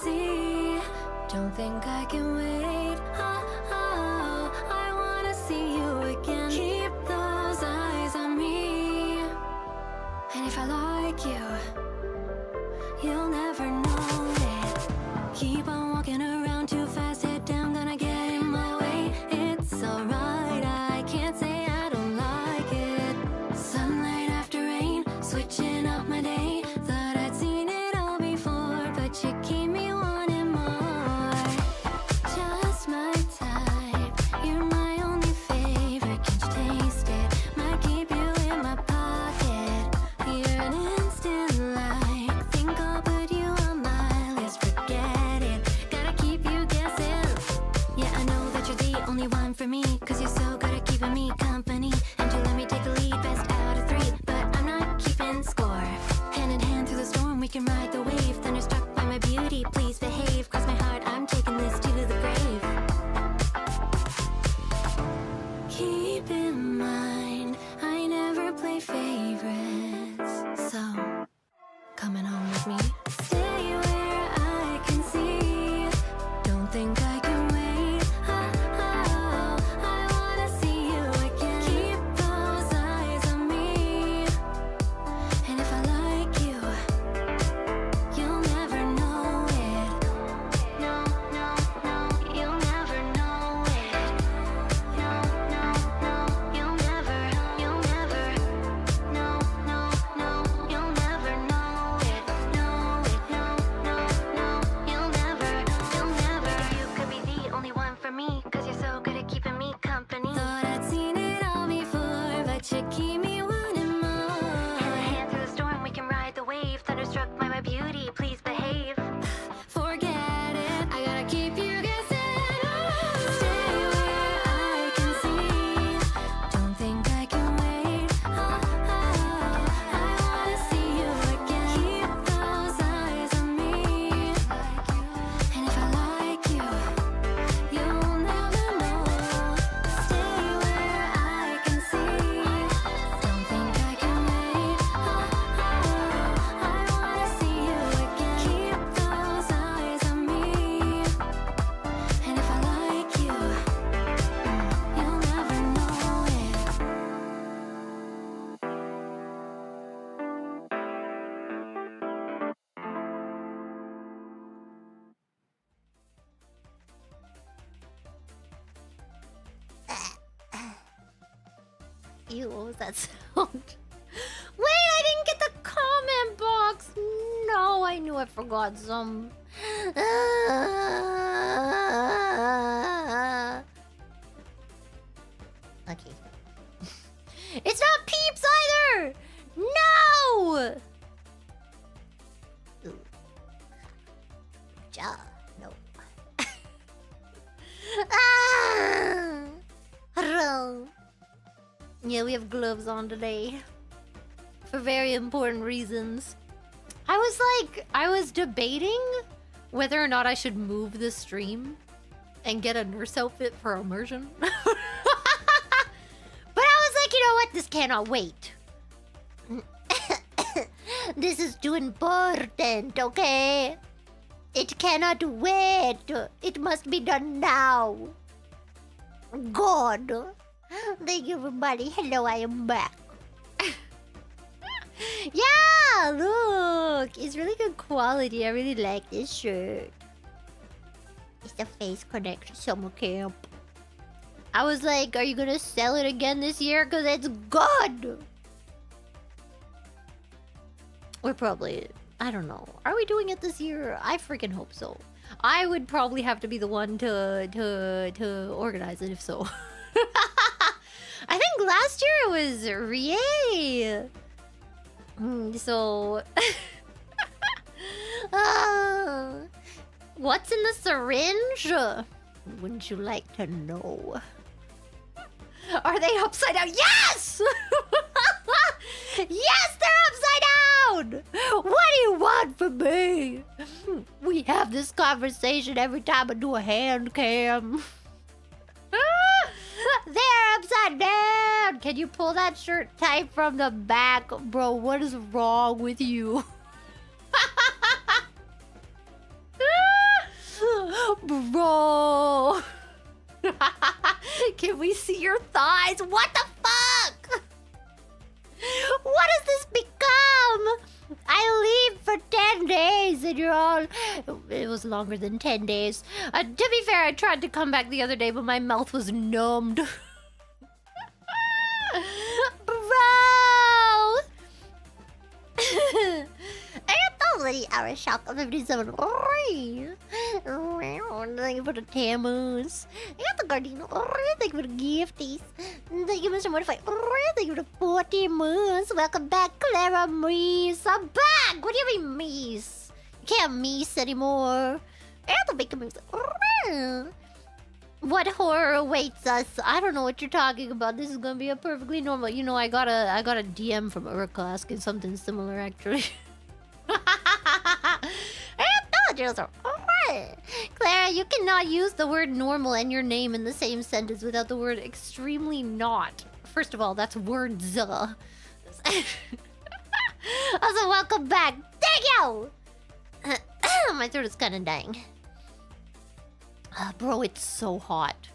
see. Don't think I can wait. I wanna see you again. Keep those eyes on me. And if I like you, you'll never know it. Keep on walking around too fast, head down, gonna get in my way. It's alright, I can't say I don't like it. Sunlight after rain, switching up my day. Thought I'd seen it all before, but you keep me wanting more. Just my type, you're my only favorite. Can't you taste it? Might keep you in my pocket. You're an instant like. Think I'll put you on my list. Forget it, gotta keep you guessing. Yeah, I know that you're the only one for me, 'cause you're so good at keeping me company. And you let me take the lead, best out of 3, but I'm not keeping score. Hand in hand through the storm, we can ride the wave. Thunderstruck by my beauty, please behave. Cross my heart, I'm taking this to the grave. Keep in mind, I never play favorites. So, coming home with me. Stay where I can see. Don't think I can wait. I wanna see you again. Keep those eyes on me. And if I like you, you'll never know it. No, no, no, you'll never know it. No, no, no, you'll never, no, no, no, you'll never know it. No, no, no, you'll never. You could be the only one for me, 'cause you're so good at keeping me company. Thought I'd seen it all before, but you keep me wanting more. Hand in hand through the storm, we can ride the wave. Thunderstruck by my beauty, please behave. Forget it, I gotta keep you guessing. Stay where I can see. Don't think I can wait. I wanna see you again. Keep those eyes on me. And if I like you, you'll never know. Stay where I can see. Don't think I can wait. I wanna see you again. Keep those eyes on me. And if I like you, you'll never know it. Ew, what was that sound? Wait, I didn't get the comment box! No, I knew I forgot some. Okay. It's not Peeps either! No! Ooh. Ja, no. Hello. Yeah, we have gloves on today. For very important reasons. I was debating whether or not I should move the stream and get a nurse outfit for immersion. But I was like, you know what? This cannot wait. This is too important, okay? It cannot wait. It must be done now. God. Thank you, everybody. Hello, I am back. Yeah, look. It's really good quality. I really like this shirt. It's the face connect summer camp. I was like, are you gonna sell it again this year? Because it's good. We're probably... I don't know. Are we doing it this year? I freaking hope so. I would probably have to be the one to organize it if so. I think last year it was Rie. So... what's in the syringe? Wouldn't you like to know? Are they upside down? Yes! Yes, they're upside down! What do you want from me? We have this conversation every time I do a hand cam. They're upside down! Can you pull that shirt tight from the back? Bro, what is wrong with you? Can we see your thighs? What the fuck? What has this become? I leave for 10 days and you're all... It was longer than 10 days. To be fair, I tried to come back the other day, but my mouth was numbed. Bro! Ito, the hour shock of 57. Thank you for the Tamus. Ito, Gardino. Thank you for the gifties. Thank you, Mr. Mortify. Thank you for the 40 moons. Welcome back, Clara Meese. I'm back! What do you mean, Meese? You can't Meese anymore. Ito, make a Meese. What horror awaits us? I don't know what you're talking about. This is gonna be a perfectly normal. You know, I got a DM from Urka asking something similar, actually. Clara, you cannot use the word normal and your name in the same sentence without the word extremely not. First of all, that's words. Also, welcome back. Thank you! My throat is kind of dying. Bro, it's so hot.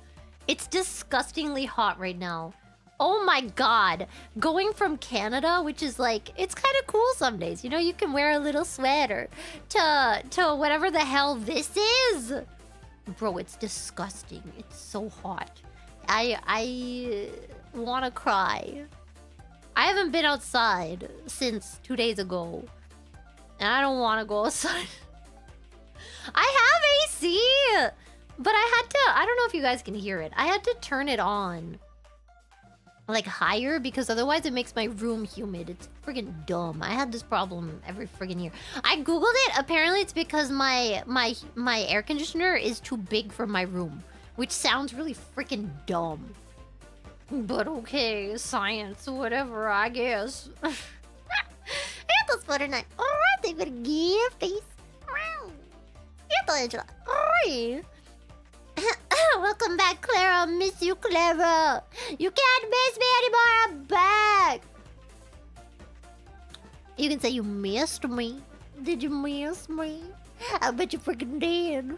It's disgustingly hot right now. Oh my god. Going from Canada, which is like, it's kind of cool some days. You know, you can wear a little sweater. To whatever the hell this is. Bro, it's disgusting. It's so hot. I want to cry. I haven't been outside since 2 days ago. And I don't want to go outside. I have AC! But I had to... I don't know if you guys can hear it. I had to turn it on. Like, higher, because otherwise it makes my room humid. It's friggin' dumb. I had this problem every friggin' year. I googled it. Apparently it's because my air conditioner is too big for my room. Which sounds really friggin' dumb. But okay, science, whatever, I guess. And those butter nut. Alright, they better give face. Angela. Alright. Welcome back, Clara. Miss you, Clara. You can't miss me anymore. I'm back. You can say you missed me. Did you miss me? I bet you freaking did.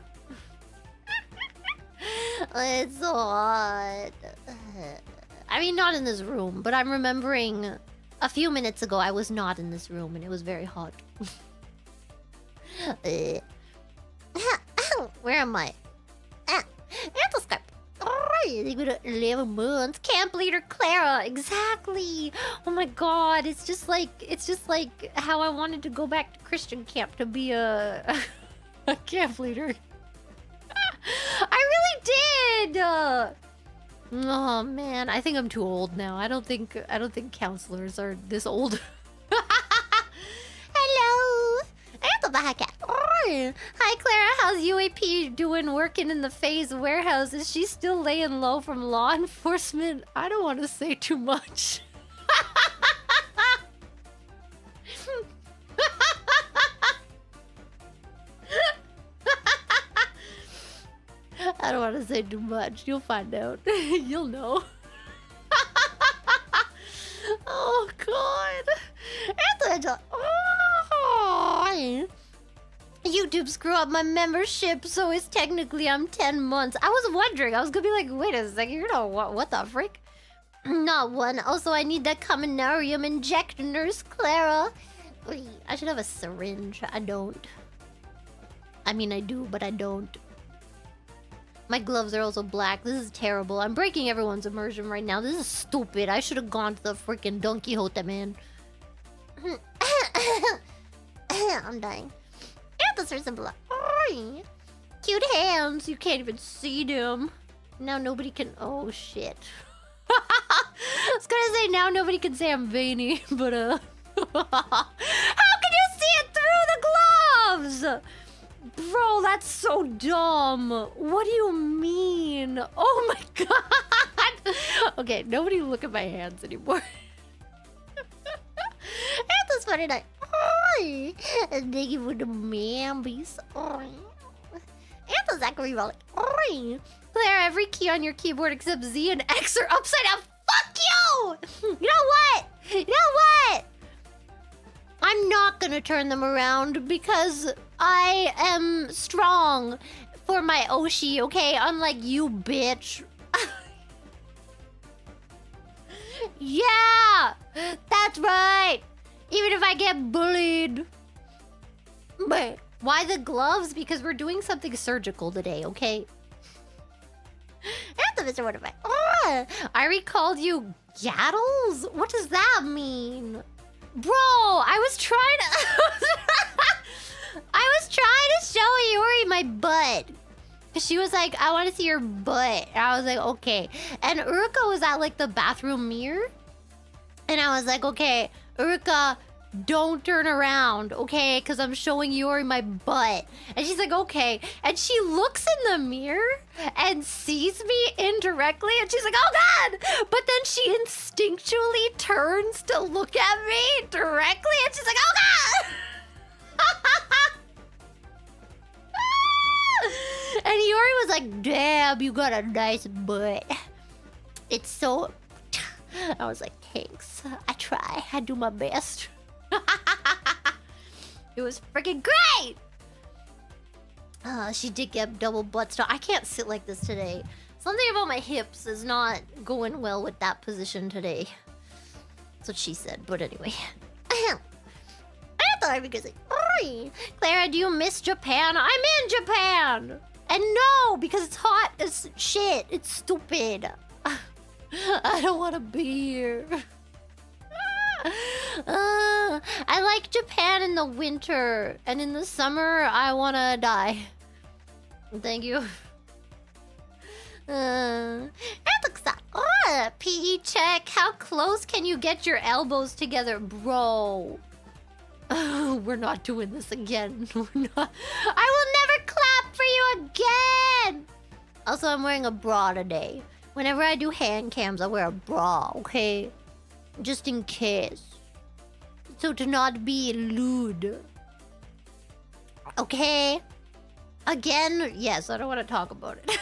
It's so hot. I mean, not in this room, but I'm remembering a few minutes ago I was not in this room and it was very hot. Where am I? Antoscope. Alright, 11 months. Camp leader Clara. Exactly. Oh my god. It's just like how I wanted to go back to Christian camp to be a camp leader. I really did. Oh man, I think I'm too old now. I don't think counselors are this old. Hello. Hi Clara, how's UAP doing working in the Phase warehouse? Is she still laying low from law enforcement? I don't want to say too much. I don't want to say too much. You'll find out. You'll know. Oh god. Oh. YouTube screw up my membership, so it's technically I'm 10 months. I was wondering. I was gonna be like, wait a second, you know what the frick? Not one. Also, I need that Kaminari inject, Nurse Clara. I should have a syringe. I don't. I mean, I do, but I don't. My gloves are also black. This is terrible. I'm breaking everyone's immersion right now. This is stupid. I should have gone to the freaking Don Quixote, man. I'm dying. This is a blood. Cute hands. You can't even see them. Now nobody can... Oh, shit. I was gonna say now nobody can say I'm veiny, but How can you see it through the gloves? Bro, that's so dumb. What do you mean? Oh my god. Okay, nobody look at my hands anymore. This funny night. Thank you for the mambies. And Zachary Rollick. Claire, every key on your keyboard except Z and X are upside down. Fuck you! You know what? You know what? I'm not gonna turn them around because I am strong for my Oshi, okay? Unlike you, bitch. Yeah! That's right! Even if I get bullied. But why the gloves? Because we're doing something surgical today, okay? Mr. What I recalled you Gaddles? What does that mean? Bro, I was trying to... I was trying to show Yuri my butt. She was like, I want to see your butt. And I was like, okay. And Uruka was at like the bathroom mirror. And I was like, okay, Uruka, don't turn around, okay? Because I'm showing Yuri my butt. And she's like, okay. And she looks in the mirror and sees me indirectly. And she's like, oh God. But then she instinctually turns to look at me directly. And she's like, oh God. And Yuri was like, damn, you got a nice butt. It's so... I was like, thanks. I try. I do my best. It was freaking great! She did get double butt stuff. I can't sit like this today. Something about my hips is not going well with that position today. That's what she said, but anyway. I thought I'd be good. Oi! Clara, do you miss Japan? I'm in Japan! And no, because it's hot as shit. It's stupid. I don't want to be here. I like Japan in the winter. And in the summer, I want to die. Thank you. PE check. How close can you get your elbows together? Bro. We're not doing this again. We're not. I will never clap for you again. Also, I'm wearing a bra today. Whenever I do hand cams, I wear a bra, okay? Just in case. So to not be lewd. Okay? Again? Yes, I don't want to talk about it.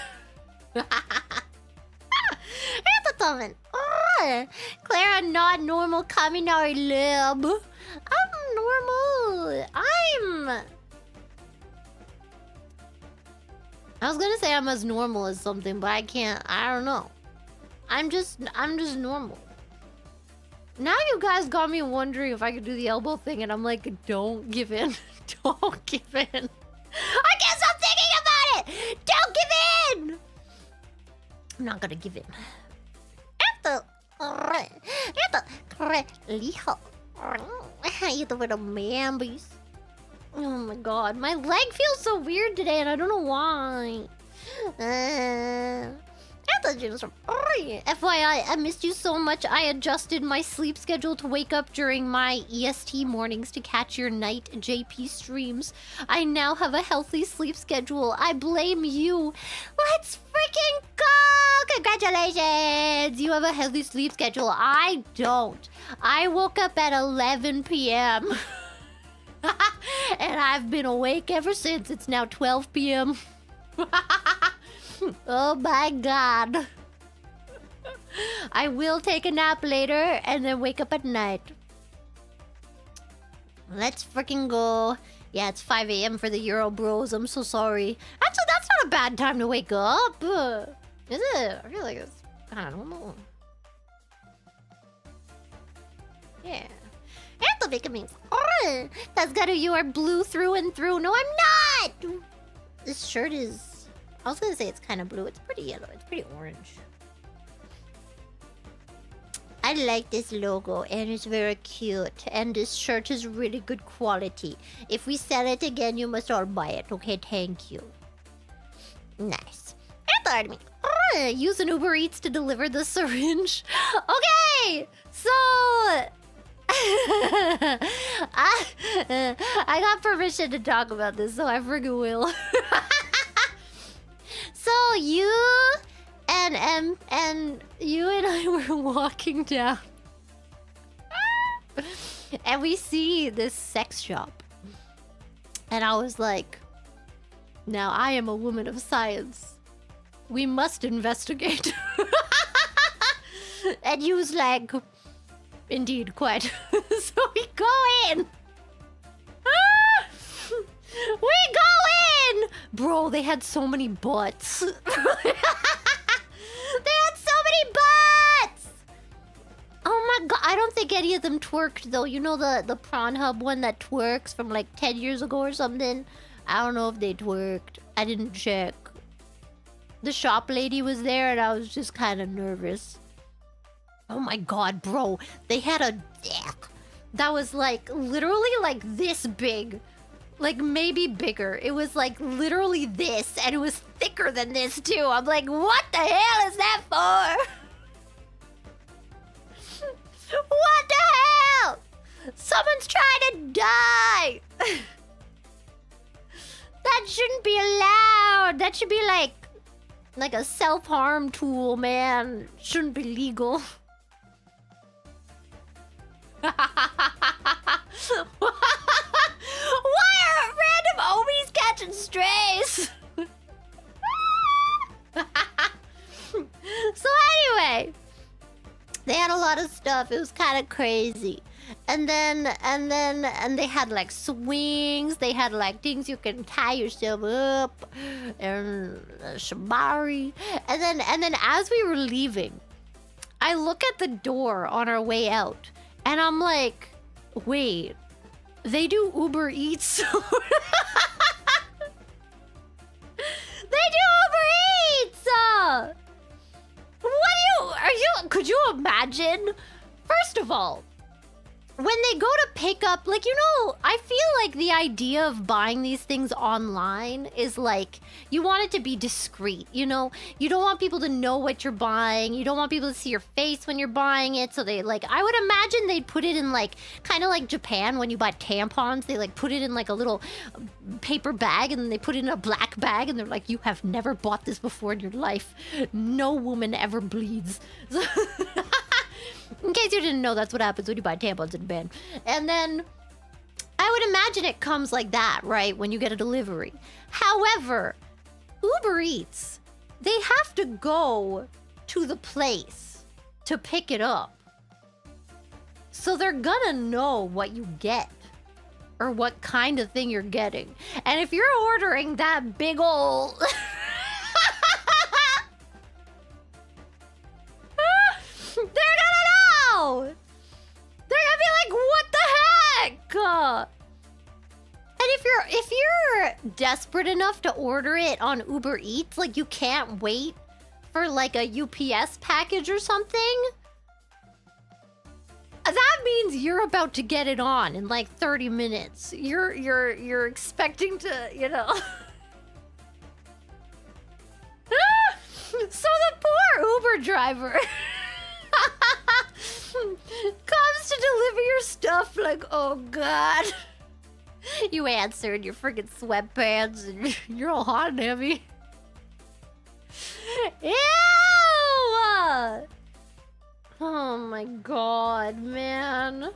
Clara, not normal Kaminari lib. I'm normal. I was gonna say I'm as normal as something, but I can't. I don't know. I'm just normal. Now you guys got me wondering if I could do the elbow thing, and I'm like, don't give in. Don't give in. I can't stop thinking about it. Don't give in. I'm not gonna give in. You the little mambies. Oh my god, my leg feels so weird today and I don't know why. FYI, I missed you so much. I adjusted my sleep schedule to wake up during my EST mornings to catch your night JP streams. I now have a healthy sleep schedule. I blame you. Let's freaking go! Congratulations! You have a healthy sleep schedule. I don't. I woke up at 11 p.m. And I've been awake ever since. It's now 12 p.m. Oh my god. I will take a nap later and then wake up at night. Let's freaking go. Yeah, it's 5 a.m. for the Euro bros. I'm so sorry. Actually, that's not a bad time to wake up. Is it? I feel like it's kind of normal. Yeah. That's gotta, you are blue through and through. No, I'm not! This shirt is... I was gonna say it's kind of blue. It's pretty yellow. It's pretty orange. I like this logo and it's very cute. And this shirt is really good quality. If we sell it again, you must all buy it. Okay, thank you. Nice. Use an Uber Eats to deliver the syringe. Okay, so... I got permission to talk about this, so I friggin' will. So you and I were walking down, and we see this sex shop, and I was like, "Now I am a woman of science. We must investigate." And you was like, "Indeed, quite." So we go in. We go in! Bro, they had so many butts. They had so many butts! Oh any of them twerked though. You know the Prawn Hub one that twerks from like 10 years ago or something? I don't know if they twerked. I didn't check. The shop lady was there and I was just kind of nervous. Oh my god, bro. They had a dick that was like literally like this big. Like maybe bigger. It was like literally this and it was thicker than this too. I'm like, what the hell is that for? What the hell? Someone's trying to die. That shouldn't be allowed. That should be like a self-harm tool, man. Shouldn't be legal. Why are random Omis catching strays? So anyway, they had a lot of stuff. It was kind of crazy. And then they had like swings. They had like things you can tie yourself up and shibari. And then as we were leaving, I look at the door on our way out and I'm like, wait, they do Uber Eats. They do Uber Eats. Could you imagine? First of all, when they go to pick up, like, you know, I feel like the idea of buying these things online is like, you want it to be discreet, you know? You don't want people to know what you're buying. You don't want people to see your face when you're buying it. So they, like, I would imagine they'd put it in, like, kind of like Japan when you buy tampons. They, like, put it in, like, a little paper bag and then they put it in a black bag and they're like, you have never bought this before in your life. No woman ever bleeds. In case you didn't know, that's what happens when you buy tampons in Japan. And then I would imagine it comes like that, right? When you get a delivery. However, Uber Eats, they have to go to the place to pick it up. So they're gonna know what you get or what kind of thing you're getting. And if you're ordering that big ol' they're gonna know! They're gonna be like, what the heck? And if you're desperate enough to order it on Uber Eats, like you can't wait for like a UPS package or something, that means you're about to get it on in like 30 minutes. You're expecting to, you know. So the poor Uber driver comes to deliver your stuff like, oh god. You answer in your freaking sweatpants and you're all hot and heavy. Ew! Oh my god, man.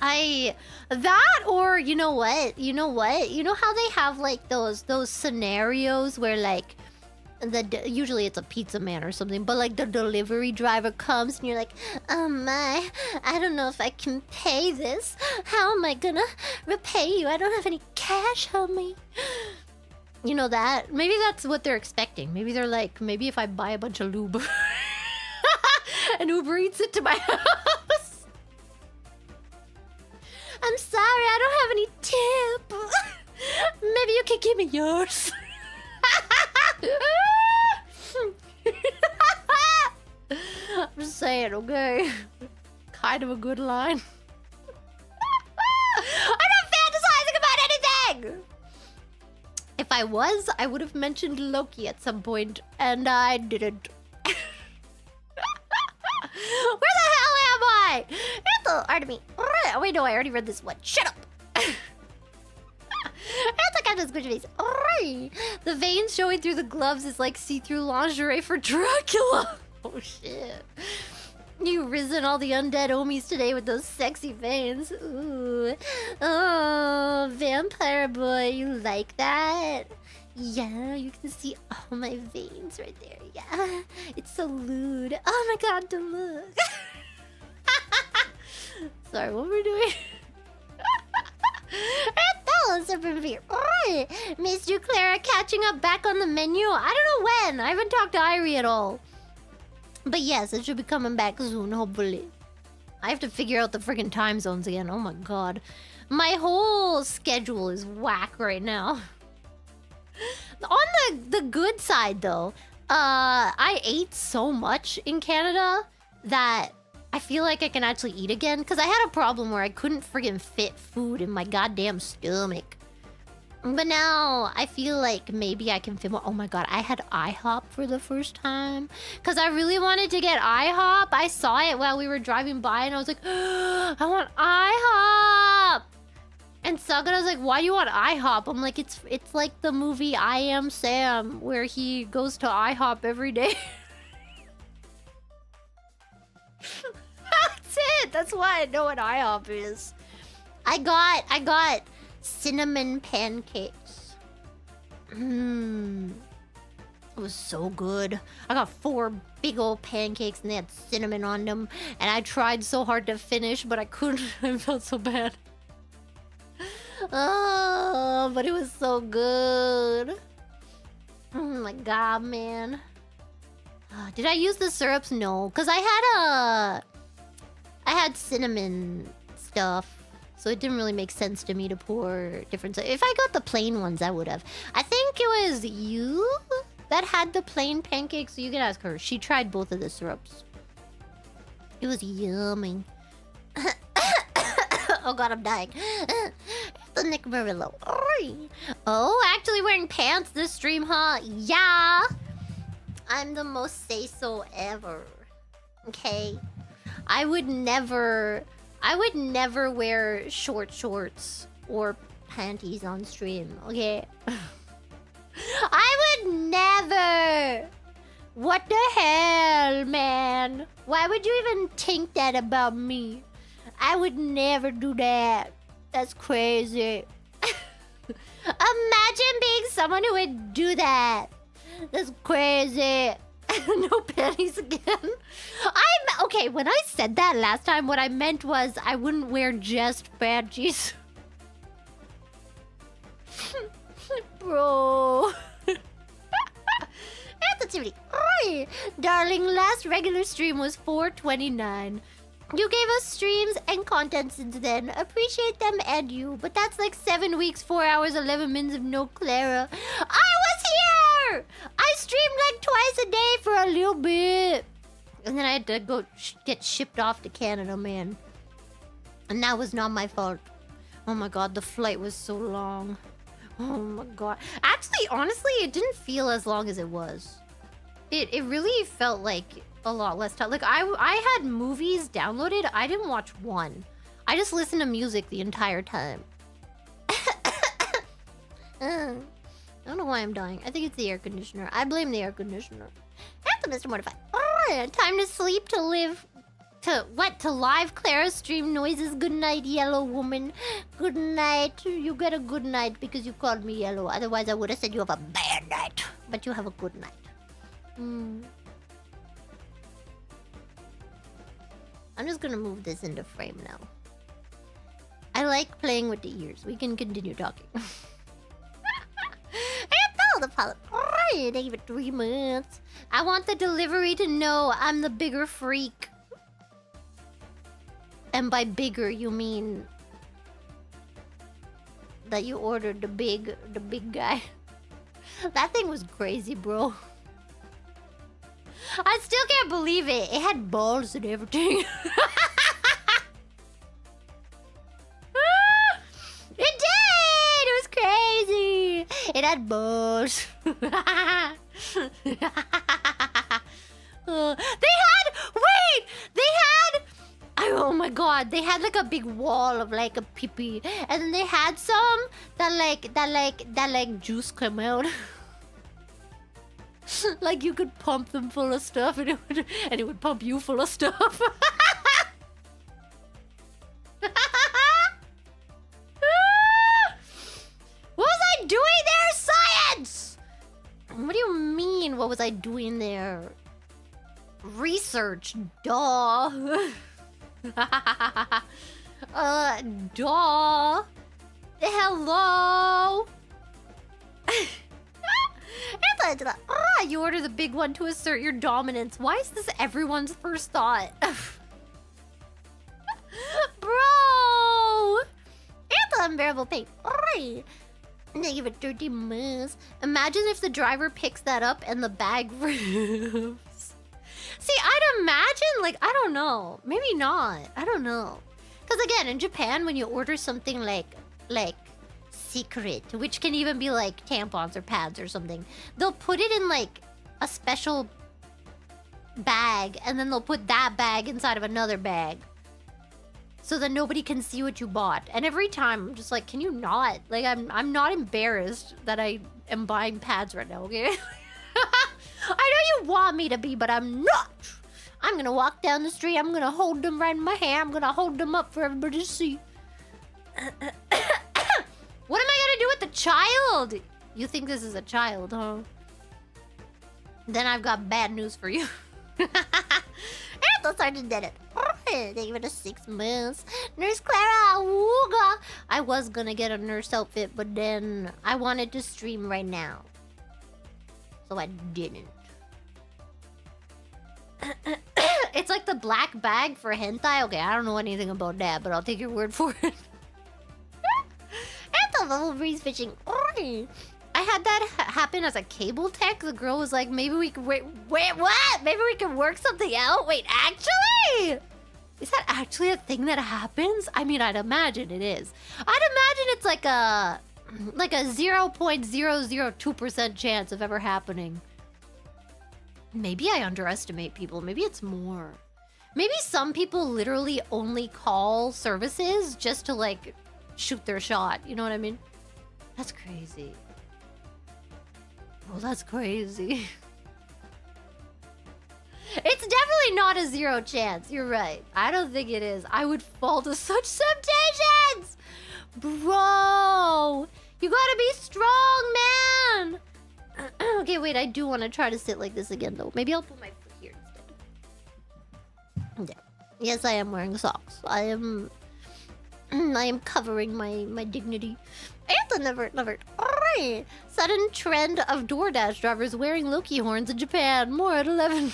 That or you know what? You know how they have like those scenarios where like usually it's a pizza man or something, but like the delivery driver comes and you're like, oh my, I don't know if I can pay this. How am I gonna repay you? I don't have any cash on me. You know that? Maybe that's what they're expecting. Maybe they're like, maybe if I buy a bunch of lube and Uber Eats it to my house. I'm sorry, I don't have any tip. Maybe you can give me yours. I'm just saying, okay? Kind of a good line. I'm not fantasizing about anything! If I was, I would have mentioned Loki at some point, and I didn't. Where the hell am I? Artemis. Wait, no, I already read this one. Shut up! The veins showing through the gloves is like see-through lingerie for Dracula. Oh shit. You risen all the undead Omis today with those sexy veins. Ooh. Oh, vampire boy, you like that? Yeah, you can see all my veins right there. Yeah, it's so lewd. Oh my god, don't look. Sorry, what were we doing? Missed you, Clara. Catching up back on the menu. I don't know when. I haven't talked to Irie at all. But yes, it should be coming back soon, hopefully. I have to figure out the friggin' time zones again. Oh my god. My whole schedule is whack right now. On the good side, though, I ate so much in Canada that I feel like I can actually eat again. Because I had a problem where I couldn't friggin' fit food in my goddamn stomach. But now I feel like maybe I can fit more. Oh my god, I had IHOP for the first time. Because I really wanted to get IHOP. I saw it while we were driving by and I was like, I want IHOP. And Sagara's like, why do you want IHOP? I'm like, it's like the movie I Am Sam, where he goes to IHOP every day. That's it. That's why I know what IHOP is. I got cinnamon pancakes. It was so good. I got 4 big old pancakes and they had cinnamon on them. And I tried so hard to finish, but I couldn't. I felt so bad. Oh, but it was so good. Oh my god, man. Did I use the syrups? No, because I had cinnamon stuff. So it didn't really make sense to me to pour different stuff. If I got the plain ones, I would have. I think it was you that had the plain pancakes, so you can ask her. She tried both of the syrups. It was yummy. Oh god, I'm dying. The Nick Murillo. Oh, actually wearing pants this stream, huh? Yeah. I'm the most say-so ever. Okay. I would never wear short shorts or panties on stream, okay? I would never! What the hell, man? Why would you even think that about me? I would never do that. That's crazy. Imagine being someone who would do that. That's crazy. No panties again. Okay, when I said that last time, what I meant was I wouldn't wear just panties. Bro. Activity. Oi! Darling, last regular stream was 4/29. You gave us streams and content since then. Appreciate them and you. But that's like 7 weeks, 4 hours, 11 minutes of no Clara. I was here! I streamed like twice a day for a little bit. And then I had to go get shipped off to Canada, man. And that was not my fault. Oh my god, the flight was so long. Oh my god. Actually, honestly, it didn't feel as long as it was. It really felt like a lot less time. Like, I had movies downloaded. I didn't watch one. I just listened to music the entire time. I don't know why I'm dying. I think it's the air conditioner. I blame the air conditioner. That's Mr. Mortified. Oh, time to sleep, to live... To live Clara stream noises. Good night, yellow woman. Good night. You get a good night because you called me yellow. Otherwise, I would have said you have a bad night. But you have a good night. I'm just gonna move this into frame now. I like playing with the ears. We can continue talking. Thank you for 3 months. I want the delivery to know I'm the bigger freak. And by bigger, you mean that you ordered the big guy. That thing was crazy, bro. I still can't believe it. It had balls and everything. It did! It was crazy! It had balls. Oh my god, they had like a big wall of like a pee-pee. And then they had some that juice come out. Like you could pump them full of stuff and it would pump you full of stuff. What was I doing there, science? What do you mean, what was I doing there? Research, duh. Duh. Hello. You order the big one to assert your dominance. Why is this everyone's first thought? unbearable pain. Negative 30 months. Imagine if the driver picks that up and the bag rips. See, I'd imagine, like, I don't know. Maybe not. I don't know. Because again, in Japan, when you order something like secret, which can even be like tampons or pads or something, they'll put it in like a special bag, and then they'll put that bag inside of another bag so that nobody can see what you bought. And every time I'm just like, can you not? Like, I'm not embarrassed that I am buying pads right now, okay? I know you want me to be, but I'm not. I'm gonna walk down the street, I'm gonna hold them right in my hand, I'm gonna hold them up for everybody to see. What am I gonna do with the child? You think this is a child, huh? Then I've got bad news for you. The sergeant did it. They give it a 6 months. Nurse Clara, wooga. I was gonna get a nurse outfit, but then I wanted to stream right now, so I didn't. It's like the black bag for hentai. Okay, I don't know anything about that, but I'll take your word for it. And the level breeze fishing. I had that happen as a cable tech. The girl was like, maybe we could wait, what? Maybe we can work something out? Wait, actually? Is that actually a thing that happens? I mean, I'd imagine it is. I'd imagine it's like a 0.002% chance of ever happening. Maybe I underestimate people. Maybe it's more. Maybe some people literally only call services just to like shoot their shot. You know what I mean? That's crazy. Oh, that's crazy. It's definitely not a 0 chance. You're right. I don't think it is. I would fall to such temptations. Bro, you gotta be strong, man. Okay, wait. I do want to try to sit like this again, though. Maybe I'll put my foot here instead. Yeah. Yes, I am wearing socks. I am covering my dignity. And never. Alright. Sudden trend of DoorDash drivers wearing Loki horns in Japan. More at 11.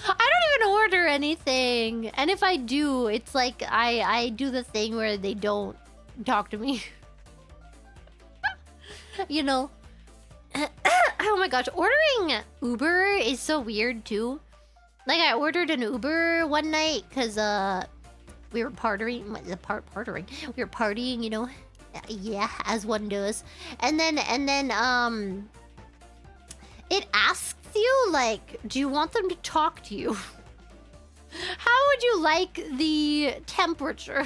I don't even order anything. And if I do, it's like I do the thing where they don't talk to me. You know. Oh my gosh. Ordering Uber is so weird too. Like, I ordered an Uber one night because we were partying. We were partying, you know. Yeah, as one does. And then it asks you, like, do you want them to talk to you? How would you like the temperature?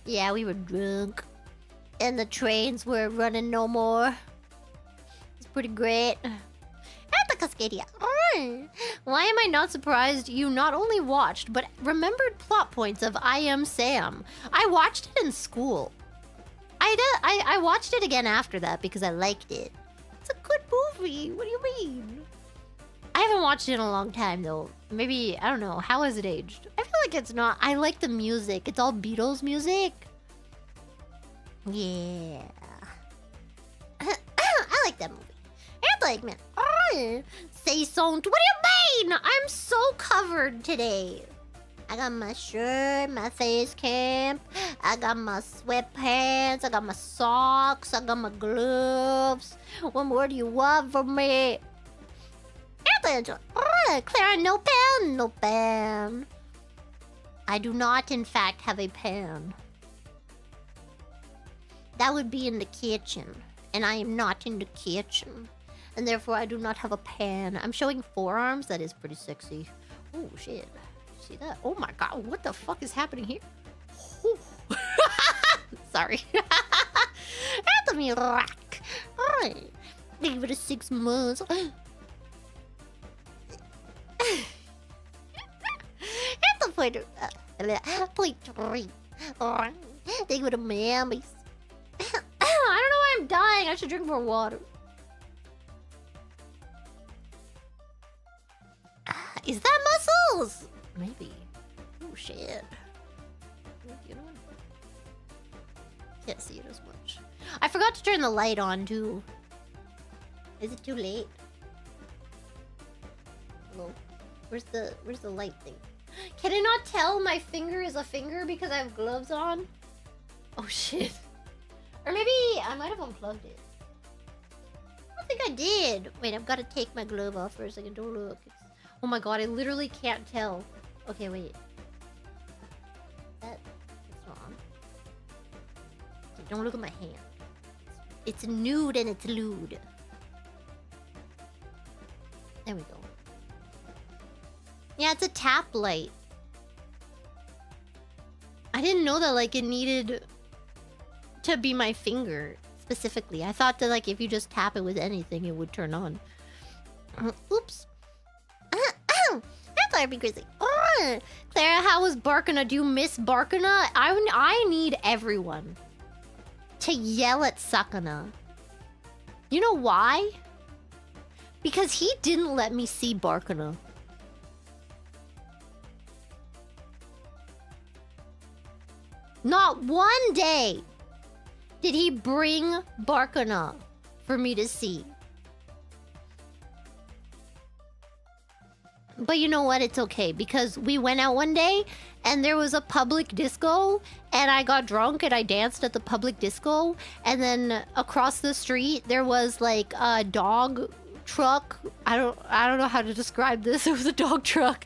Yeah, we were drunk. And the trains were running no more. It's pretty great. At the Cascadia. Why am I not surprised you not only watched, but remembered plot points of I Am Sam? I watched it in school. I watched it again after that because I liked it. It's a good movie. What do you mean? I haven't watched it in a long time, though. Maybe, I don't know. How has it aged? I feel like it's not. I like the music. It's all Beatles music. Yeah. I like that movie. And like, man. Say something. What do you mean? I'm so covered today. I got my shirt, my face cam, I got my sweatpants, I got my socks, I got my gloves. What more do you want from me? Clara, no pen, no pen. I do not, in fact, have a pen. That would be in the kitchen, and I am not in the kitchen. And therefore, I do not have a pen. I'm showing forearms. That is pretty sexy. Oh, shit. See that? Oh, my God. What the fuck is happening here? Oh. Sorry. Anthony Rock. Alright. Give it a 6 months. At the point 3. They go to mammies. I don't know why I'm dying. I should drink more water. Is that muscles? Maybe. Oh shit. You know what? Can't see it as much. I forgot to turn the light on too. Is it too late? Hello? Where's the light thing? Can I not tell my finger is a finger because I have gloves on? Oh shit. Or maybe I might have unplugged it. I don't think I did. Wait, I've got to take my glove off for a second. Don't look. Oh my god, I literally can't tell. Okay, wait. That's wrong. Okay, don't look at my hand. It's nude and it's lewd. There we go. Yeah, it's a tap light. I didn't know that, like, it needed to be my finger specifically. I thought that, like, if you just tap it with anything, it would turn on. Oops. That's I'd be crazy. Clara, how was Barkana? Do you miss Barkana? I need everyone to yell at Sakana. You know why? Because he didn't let me see Barkana. Not one day did he bring Barkana for me to see. But you know what? It's okay because we went out one day and there was a public disco and I got drunk and I danced at the public disco. And then across the street there was like a dog truck. I don't know how to describe this. It was a dog truck.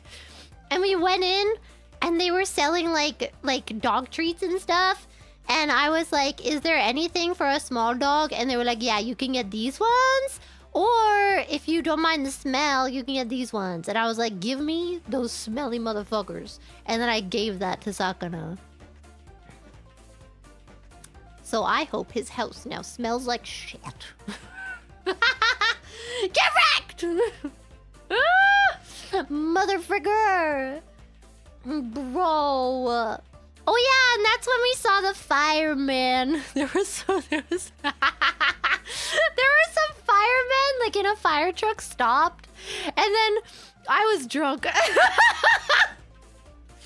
And we went in and they were selling like dog treats and stuff. And I was like, is there anything for a small dog? And they were like, yeah, you can get these ones. Or if you don't mind the smell, you can get these ones. And I was like, give me those smelly motherfuckers. And then I gave that to Sakana. So I hope his house now smells like shit. Get wrecked! Motherfricker! Bro. Oh yeah, and that's when we saw the fireman. There were some firemen like in a fire truck stopped, and then I was drunk.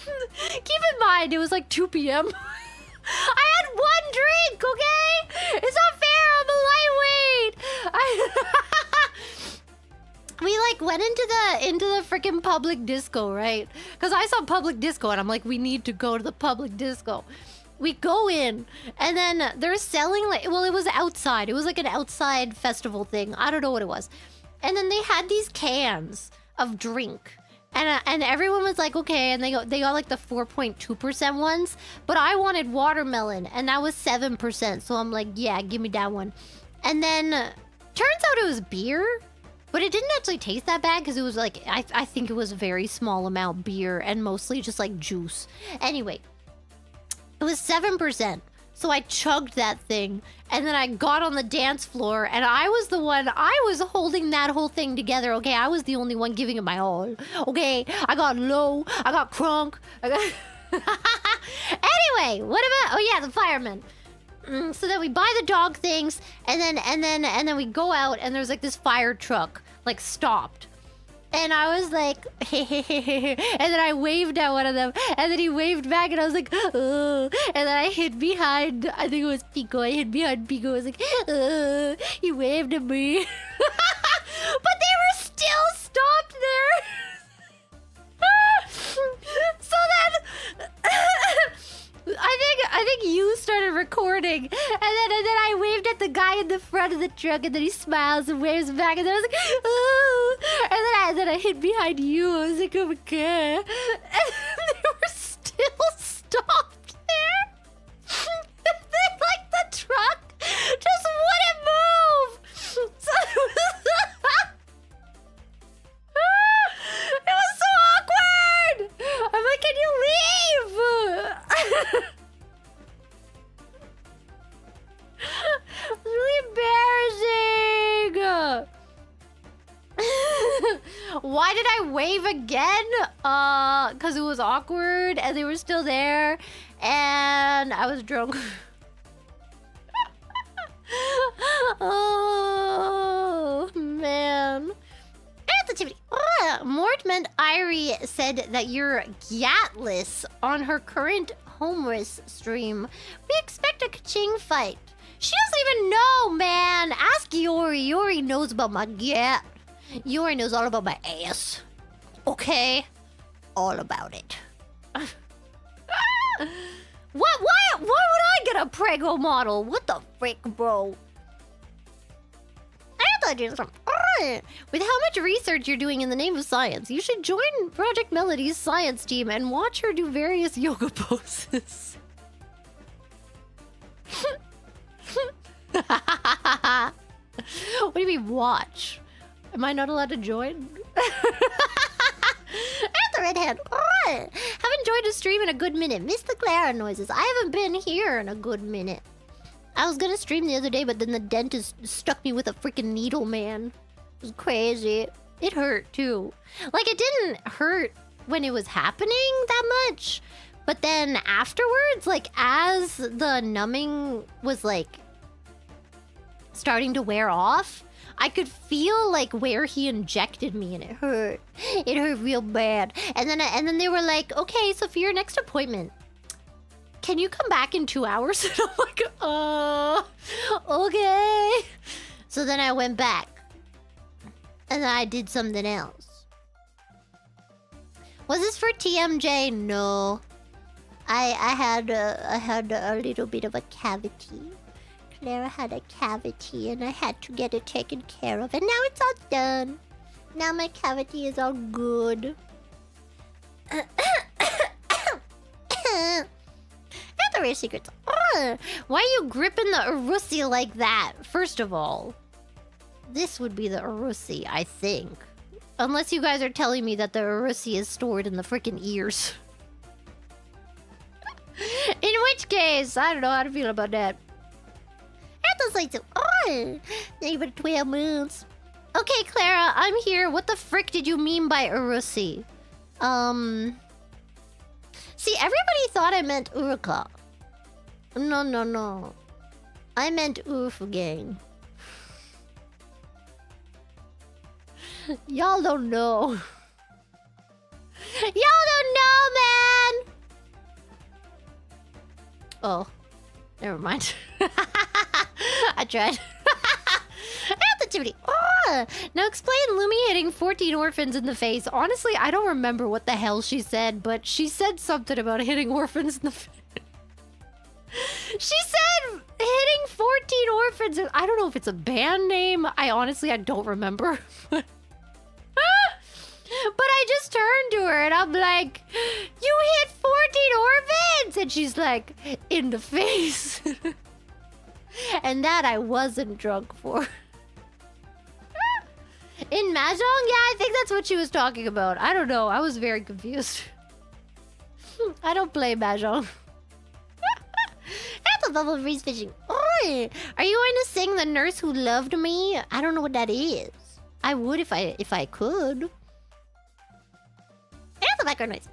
Keep in mind, it was like 2 p.m. I had one drink, okay? It's not fair. I'm a lightweight. We like went into the freaking public disco, right? Because I saw public disco and I'm like, we need to go to the public disco. We go in and then they're selling like, well, it was outside. It was like an outside festival thing. I don't know what it was. And then they had these cans of drink. And everyone was like, okay, and they got like the 4.2% ones, but I wanted watermelon and that was 7%. So I'm like, yeah, give me that one. And then turns out it was beer. But it didn't actually taste that bad because it was like, I think it was a very small amount beer and mostly just like juice. Anyway, it was 7%. So I chugged that thing and then I got on the dance floor and I was holding that whole thing together. Okay, I was the only one giving it my all. Okay, I got low, I got crunk. Anyway, what about, oh yeah, the fireman. So then we buy the dog things and then we go out and there's like this fire truck like stopped. And I was like, and then I waved at one of them and then he waved back and I was like, oh. And then I hid behind, I think it was Pico. I hid behind Pico. I was like, oh. He waved at me. But they were still stopped there. So then I think you started recording, and then I waved at the guy in the front of the truck, and then he smiles and waves back, and then I was like, oh, and then I hid behind you. I was like, oh my god, and they were still stopped there. Like the truck just wouldn't move. So it was so awkward. I'm like, can you leave? It's really embarrassing. Why did I wave again? Because it was awkward and they were still there and I was drunk. Oh man. Mortman Irie said that you're gatless on her current homeless stream. We expect a ka-ching fight. She doesn't even know, man. Ask Yori. Yori knows about my gat. Yori knows all about my ass. Okay? all about it. What? Why would I get a prego model? What the frick, bro? I thought you some. With how much research you're doing in the name of science, you should join Project Melody's science team and watch her do various yoga poses. What do you mean, watch? Am I not allowed to join? At the redhead. Haven't joined a stream in a good minute. Missed the Clara noises. I haven't been here in a good minute. I was gonna stream the other day, but then the dentist stuck me with a freaking needle, man. It was crazy. It hurt too. Like, it didn't hurt when it was happening that much, but then afterwards, like, as the numbing was like starting to wear off, I could feel like where he injected me, and it hurt. It hurt real bad. And then they were like, okay, so for your next appointment, can you come back in 2 hours? And I'm like, okay. So then I went back. And then I did something else. Was this for TMJ? No. I had a little bit of a cavity. Clara had a cavity and I had to get it taken care of. And now it's all done. Now my cavity is all good. Not the real secrets. Why are you gripping the Urusi like that? First of all, this would be the Urusi, I think. Unless you guys are telling me that the Urusi is stored in the freaking ears. In which case, I don't know how to feel about that. Even 12 moons. Okay, Clara, I'm here. What the frick did you mean by Urusi? See, everybody thought I meant Uruka. No. I meant Urfugang. Y'all don't know. Y'all don't know, man! Oh. Never mind. I tried. Attitude. Now explain Lumi hitting 14 orphans in the face. Honestly, I don't remember what the hell she said, but she said something about hitting orphans in the face. She said hitting 14 orphans. I don't know if it's a band name. I don't remember. But I just turned to her and I'm like, you hit 14 orphans? And she's like, in the face. And that I wasn't drunk for. In Mahjong? Yeah, I think that's what she was talking about. I don't know. I was very confused. I don't play Mahjong. That's a bubble freeze fishing. Are you going to sing The Nurse Who Loved Me? I don't know what that is. I would if I could. That's a background noise.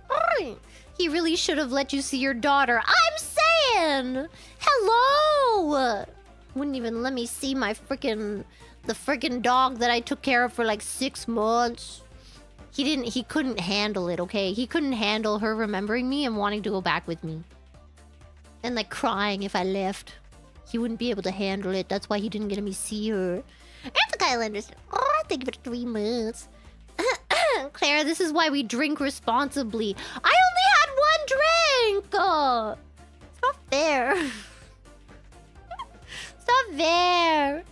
He really should have let you see your daughter. I'm saying! Hello! Wouldn't even let me see my the freaking dog that I took care of for like 6 months. He couldn't handle it, okay? He couldn't handle her remembering me and wanting to go back with me. And like crying if I left. He wouldn't be able to handle it. That's why he didn't get me see her. That's a Kyle Anderson. Oh, thank you for 3 months. Clara, this is why we drink responsibly. I only had 1 drink! It's not fair. It's not fair.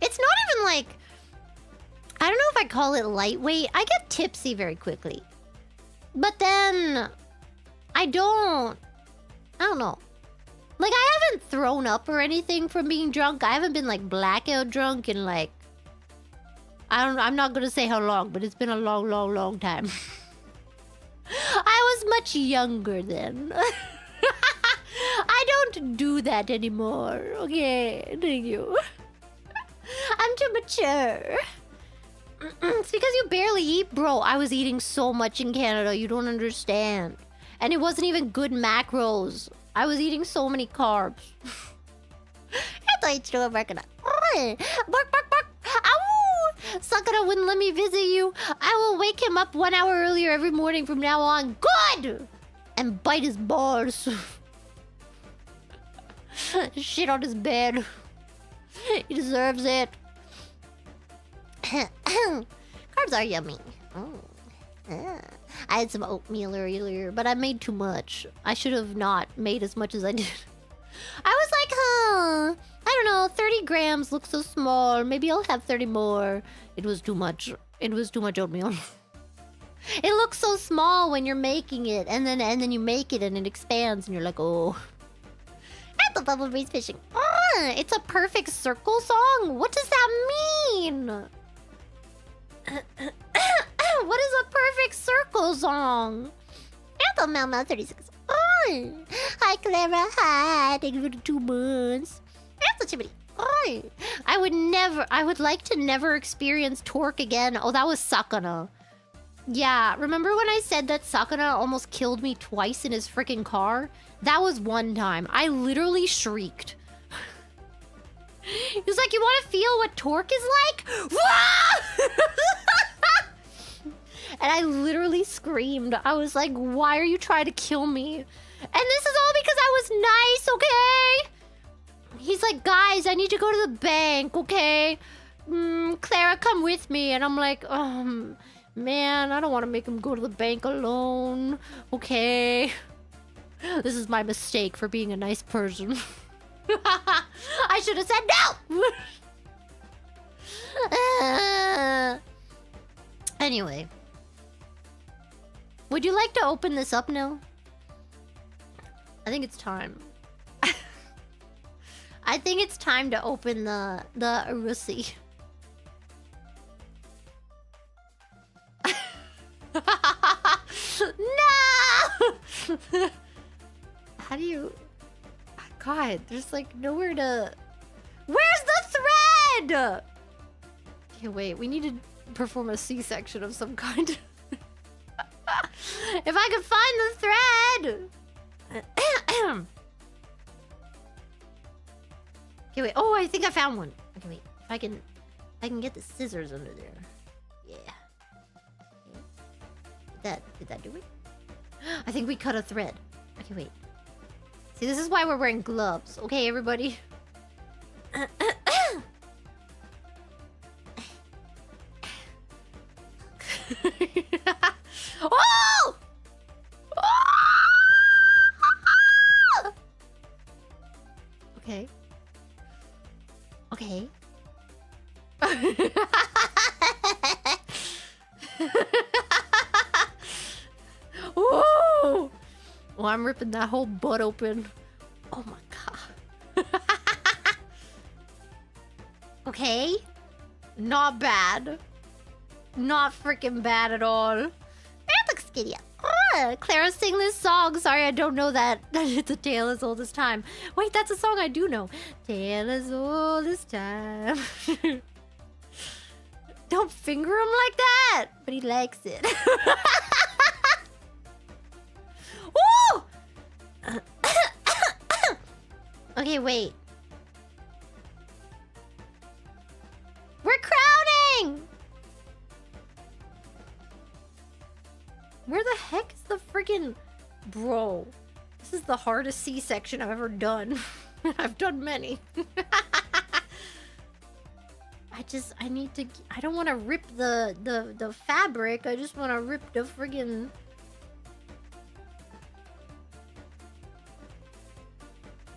It's not even like... I don't know if I call it lightweight. I get tipsy very quickly. But then... I don't know. Like, I haven't thrown up or anything from being drunk. I haven't been like blackout drunk in like... I'm not gonna say how long, but it's been a long time. I was much younger then. I don't do that anymore. Okay, thank you. I'm too mature. It's because you barely eat, bro. I was eating so much in Canada, you don't understand. And it wasn't even good macros. I was eating so many carbs. I thought you'd still bark. Bark. Ow! Sakura wouldn't let me visit you. I will wake him up 1 hour earlier every morning from now on. Good! And bite his balls. Shit on his bed. He deserves it. Carbs are yummy. I had some oatmeal earlier, but I made too much. I should have not made as much as I did. I was like, I don't know, 30 grams looks so small. Maybe I'll have 30 more. It was too much. It was too much oatmeal. It looks so small when you're making it, and then you make it and it expands, and you're like, oh. At the bubble breeze fishing. It's a perfect circle song? What does that mean? What is a perfect circle song? At the Mama 36. Hi, Clara. Hi. Thank you for the 2 months. That's a chimney. I would like to never experience torque again. Oh, that was Sakana. Yeah, remember when I said that Sakana almost killed me twice in his freaking car? That was one time. I literally shrieked. He was like, you want to feel what torque is like? And I literally screamed. I was like, why are you trying to kill me? And this is all because I was nice, okay? He's like, guys, I need to go to the bank, okay? Clara, come with me. And I'm like, man, I don't want to make him go to the bank alone. Okay. This is my mistake for being a nice person. I should have said no! Anyway. Would you like to open this up now? I think it's time. I think it's time to open the Russi. No! How do you... God, there's like nowhere to... Where's the thread? Okay, wait, we need to perform a C-section of some kind. If I could find the thread! Okay, wait. Oh, I think I found one. Okay, wait. If I can get the scissors under there. Yeah. Okay. Did that do it? I think we cut a thread. Okay, wait. See, this is why we're wearing gloves. Okay, everybody. Oh! Okay. Okay. Whoa! Oh, I'm ripping that whole butt open. Oh my god. Okay. Not bad. Not freaking bad at all. That looks skinny. Clara sang this song. Sorry, I don't know that. It's a tale as old as time. Wait, that's a song I do know. Tale as old as time. Don't finger him like that. But he likes it. Woo! Okay, wait. We're crowning! Where the heck is the freaking... Bro. This is the hardest C-section I've ever done. I've done many. I need to... I don't want to rip the fabric. I just want to rip the friggin...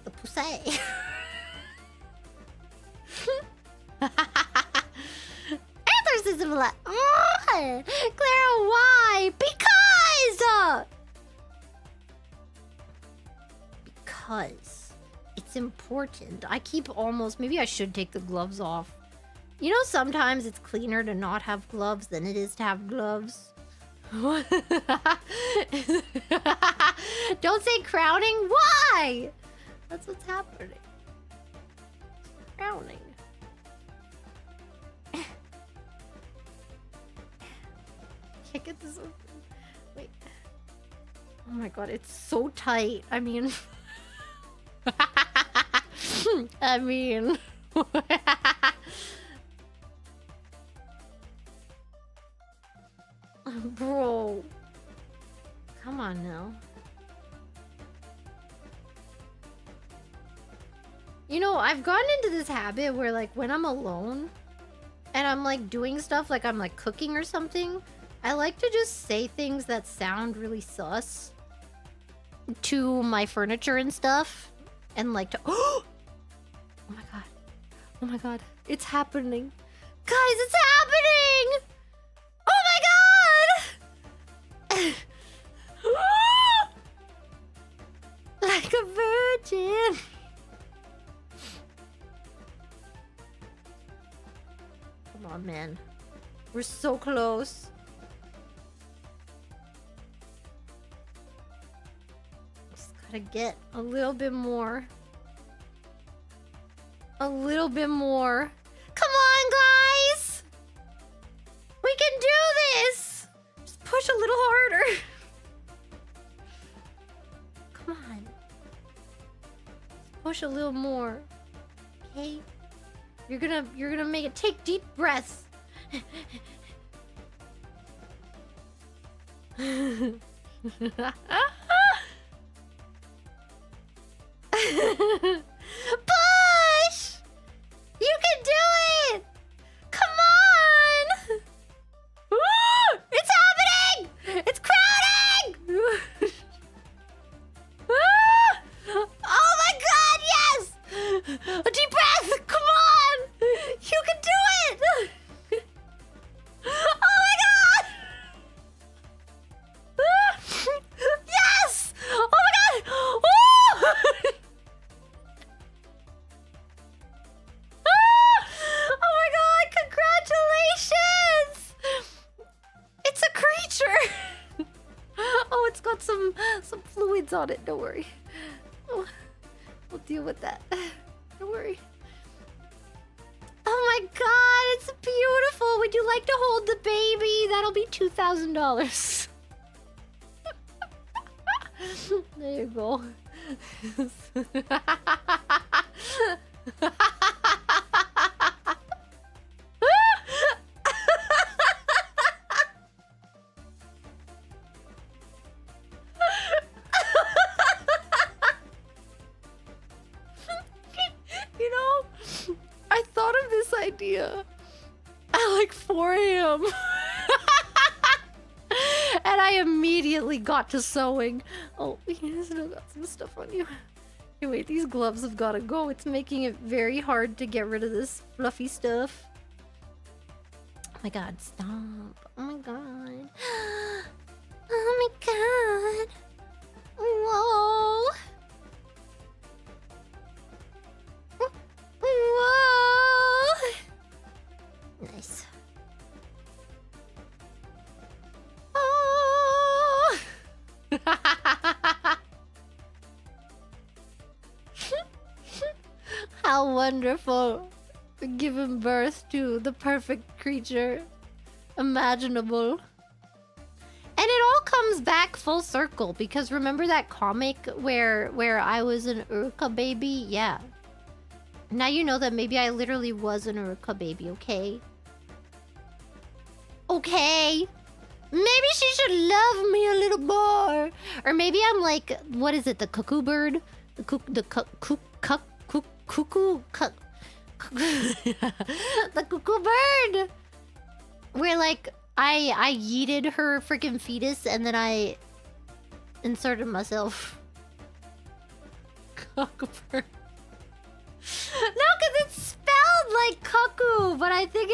The pussy. Answers is like, Clara, why? Because it's important. I keep almost... Maybe I should take the gloves off. You know, sometimes it's cleaner to not have gloves than it is to have gloves. Don't say crowning. Why? That's what's happening. Crowning. Can't get this open. Wait. Oh my god, it's so tight. I mean... I mean... Bro. Come on now. You know, I've gotten into this habit where, like, when I'm alone and I'm, like, doing stuff, like I'm, like, cooking or something, I like to just say things that sound really sus to my furniture and stuff. And like to... Oh my god. Oh my god. It's happening. Guys, it's happening! Oh my god! Like a virgin. Come on, man. We're so close. Just gotta get a little bit more. A little bit more. Come on, guys! We can do this! Just push a little harder. Come on. Just push a little more. Okay? You're gonna make it. Take deep breaths. Push! You can do it! Come on! It's happening! It's crowding! Oh my god, yes! A deep breath! Come on! You can do it! Oh my god! Yes! Oh my god! Woo! Oh my god, congratulations! It's a creature! Oh, it's got some fluids on it, don't worry. Oh, we'll deal with that. Don't worry. Oh my god, it's beautiful! Would you like to hold the baby? That'll be $2,000. There you go. You know, I thought of this idea at like 4 a.m. And I immediately got to sewing. Oh, you still got some stuff on you. Hey, wait, these gloves have got to go. It's making it very hard to get rid of this fluffy stuff. Oh my god, stop. Oh my god. Oh my god. Whoa. Whoa. Nice. Oh. How wonderful. Giving birth to the perfect creature imaginable. And it all comes back full circle because remember that comic where I was an Urka baby? Yeah. Now you know that maybe I literally was an Urka baby, okay? Okay. Maybe she should love me a little more. Or maybe I'm like, what is it? The cuckoo bird? The the cuckoo bird. Where like I yeeted her freaking fetus and then I inserted myself. Cuckoo bird. No, because it's spelled like cuckoo, but I think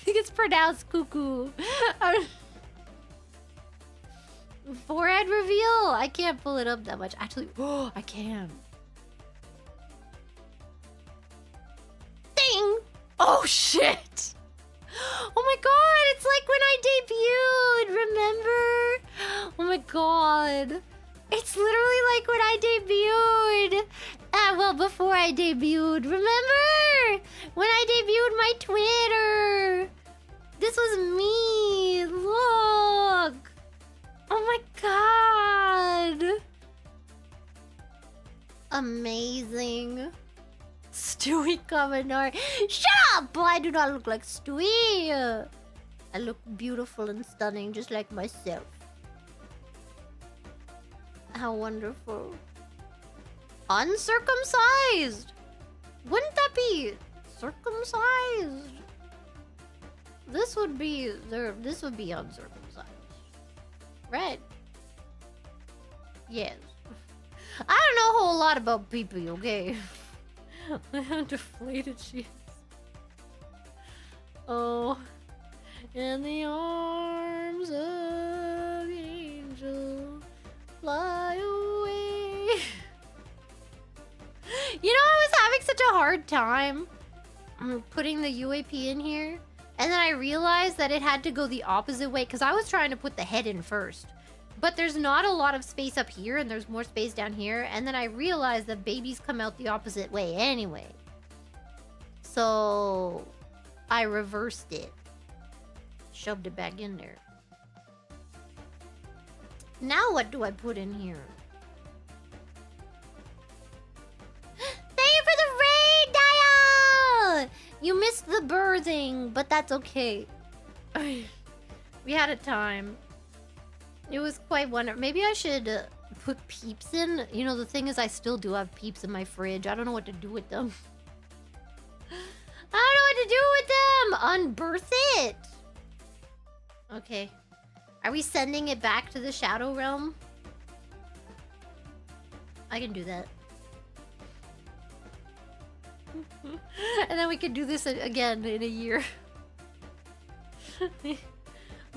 it's pronounced cuckoo. Forehead reveal? I can't pull it up that much. Actually, oh, I can. Ding! Oh shit! Oh my god, it's like when I debuted, remember? Oh my god. It's literally like when I debuted. Well, before I debuted, remember? When I debuted my Twitter. This was me. Look. Oh my god. Amazing. Stewie Kaminari. Shut up! I do not look like Stewie. I look beautiful and stunning just like myself. How wonderful. Uncircumcised. Wouldn't that be circumcised? This would be this would be uncircumcised. Right? Yes. I don't know a whole lot about pee-pee, okay? How deflated she is. Oh, in the arms of the angel, fly away. You know, I was having such a hard time putting the UAP in here, and then I realized that it had to go the opposite way because I was trying to put the head in first. But there's not a lot of space up here, and there's more space down here. And then I realized that babies come out the opposite way anyway. So I reversed it. Shoved it back in there. Now what do I put in here? Thank you for the raid, Dial! You missed the birthing, but that's okay. We had a time. It was quite wonderful. Maybe I should put peeps in. You know, the thing is I still do have peeps in my fridge. I don't know what to do with them. I don't know what to do with them! Unbirth it! Okay. Are we sending it back to the Shadow Realm? I can do that. And then we can do this again in a year.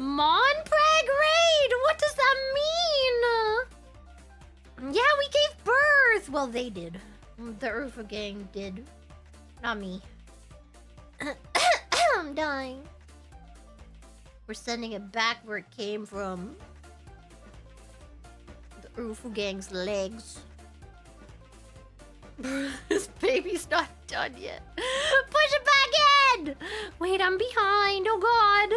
Monpreg raid! What does that mean? Yeah, we gave birth! Well, they did. The Urfa gang did. Not me. I'm dying. We're sending it back where it came from. The Urfa gang's legs. This baby's not done yet. Push it back in! Wait, I'm behind. Oh, God.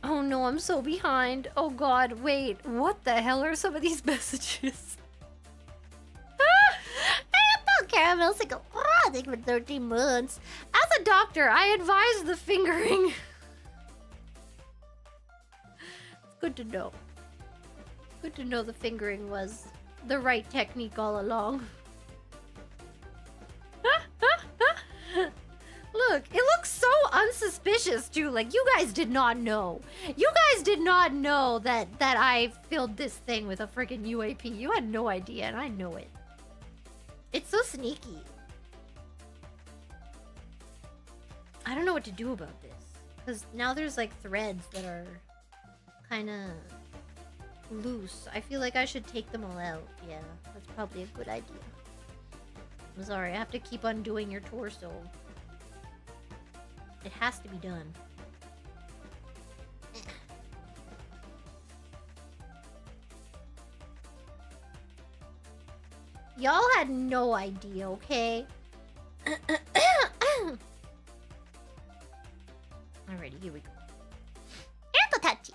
Oh no, I'm so behind. Oh god, wait. What the hell are some of these messages? Caramel single. I think for 13 months. As a doctor, I advise the fingering. It's good to know. Good to know the fingering was the right technique all along. Look, it looks so unsuspicious too. Like, you guys did not know. You guys did not know that I filled this thing with a freaking UAP. You had no idea, and I know it. It's so sneaky. I don't know what to do about this. Because now there's like threads that are kind of loose. I feel like I should take them all out. Yeah, that's probably a good idea. I'm sorry, I have to keep undoing your torso. It has to be done. Y'all had no idea, okay? Alrighty, here we go. Touchy.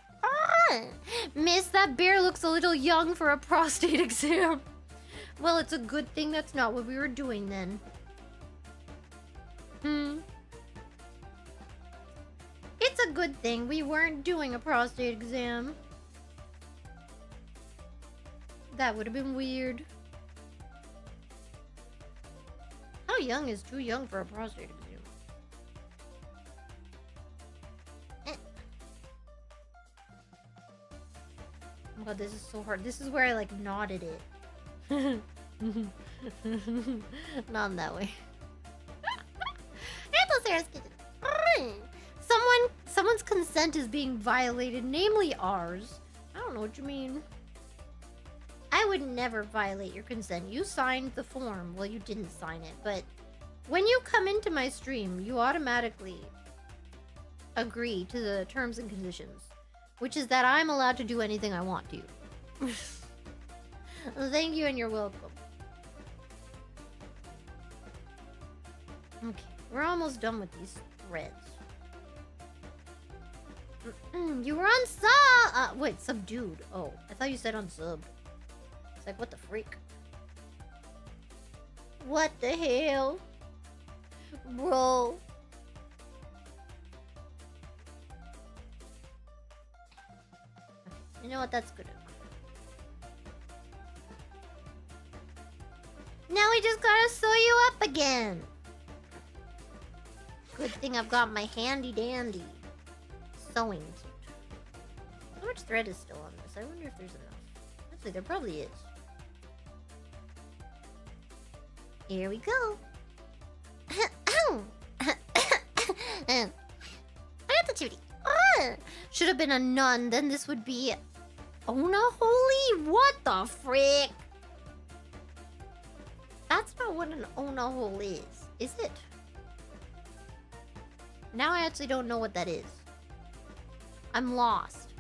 Miss, that bear looks a little young for a prostate exam. Well, it's a good thing that's not what we were doing then. It's a good thing we weren't doing a prostate exam. That would have been weird. How young is too young for a prostate exam? Oh god, this is so hard. This is where I like knotted it. Not in that way. Someone's consent is being violated, namely ours. I don't know what you mean. I would never violate your consent. You signed the form. Well, you didn't sign it, but when you come into my stream, you automatically agree to the terms and conditions, which is that I'm allowed to do anything I want to. Thank you, and you're welcome. Okay, we're almost done with these threads. You were on wait, subdued. Oh, I thought you said unsubbed. It's like, what the freak? What the hell? Bro. Okay, you know what? That's good enough. Now we just gotta sew you up again. Good thing I've got my handy dandy. sewing suit. How much thread is still on this? I wonder if there's enough. Actually, there probably is. Here we go. I got the tootie. Should have been a nun, then this would be Ona Holy? What the frick? That's not what an Ona Hole is it? Now I actually don't know what that is. I'm lost.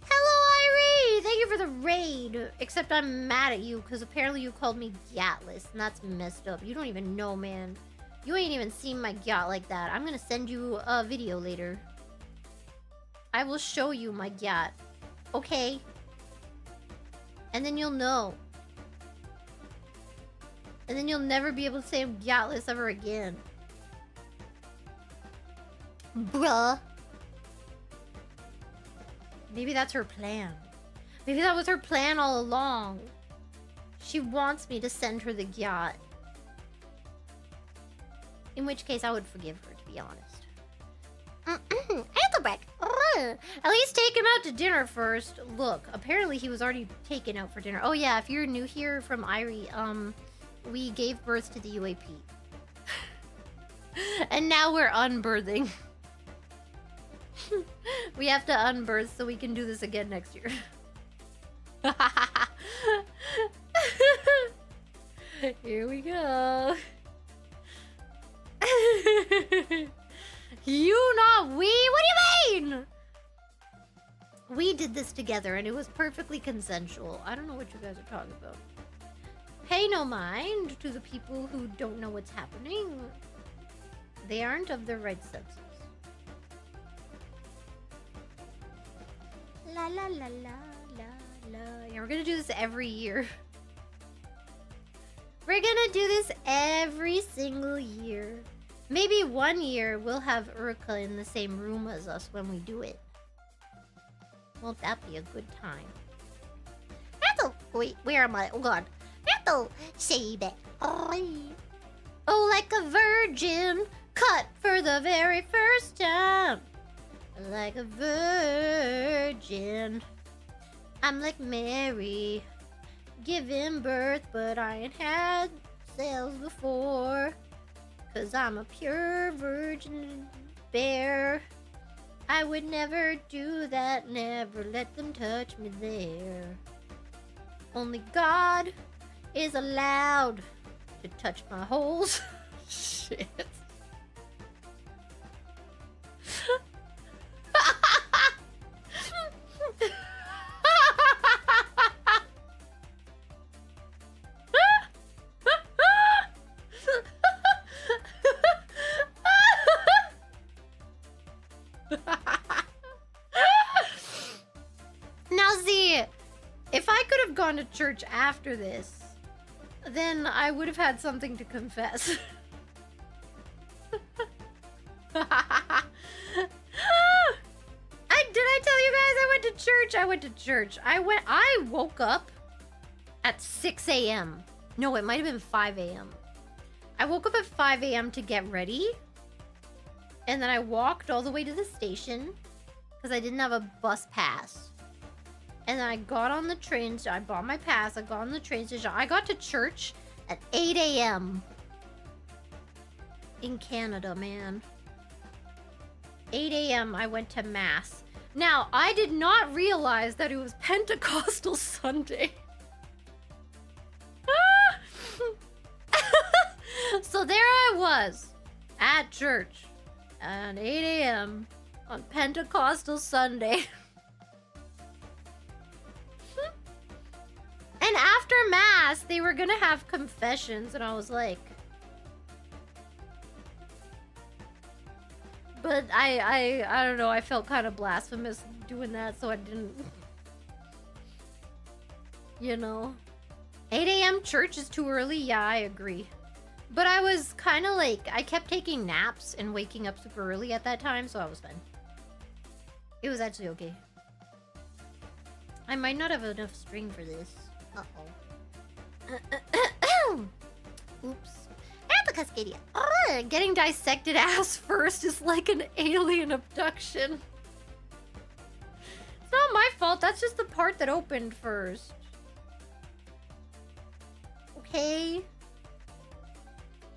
Hello, Irie! Thank you for the raid. Except I'm mad at you because apparently you called me Gatless, and that's messed up. You don't even know, man. You ain't even seen my Gat like that. I'm gonna send you a video later. I will show you my Gat. Okay? And then you'll know. And then you'll never be able to say I'm Gatless ever again. Bruh. Maybe that's her plan. Maybe that was her plan all along. She wants me to send her the Gyat. In which case, I would forgive her, to be honest. Ethelbrecht! At least take him out to dinner first. Look, apparently he was already taken out for dinner. Oh yeah, if you're new here from Irie, we gave birth to the UAP. And now we're unbirthing. We have to unbirth so we can do this again next year. Here we go. You not we? What do you mean? We did this together and it was perfectly consensual. I don't know what you guys are talking about. Pay no mind to the people who don't know what's happening. They aren't of their right senses. La la la la la la. Yeah, we're gonna do this every year. We're gonna do this every single year. Maybe one year we'll have Urka in the same room as us when we do it. Won't that be a good time? Ethel! Wait, where am I? Oh god. Ethel! Save it. Oh, like a virgin, cut for the very first time. Like a virgin. I'm like Mary, giving birth, but I ain't had cells before. 'Cause I'm a pure virgin bear. I would never do that, never let them touch me there. Only God is allowed to touch my holes. Shit. Now see, if I could have gone to church after this, then I would have had something to confess. Did I tell you guys I went to church? I went to church. I woke up at 6 a.m. No, it might have been 5 a.m. I woke up at 5 a.m. to get ready. And then I walked all the way to the station because I didn't have a bus pass. And then I got on the train, so I bought my pass, I got on the train station. I got to church at 8 a.m. in Canada, man. 8 a.m. I went to mass. Now, I did not realize that it was Pentecostal Sunday. So there I was at church at 8 a.m. on Pentecostal Sunday. And after mass, they were gonna have confessions, and I was like, but I don't know, I felt kind of blasphemous doing that, so I didn't. You know, 8 a.m. church is too early. Yeah, I agree. But I was kind of like, I kept taking naps and waking up super early at that time, so I was fine. It was actually okay. I might not have enough string for this. Uh-oh. Oops. Cascadia. Getting dissected ass first is like an alien abduction. It's not my fault. That's just the part that opened first. Okay?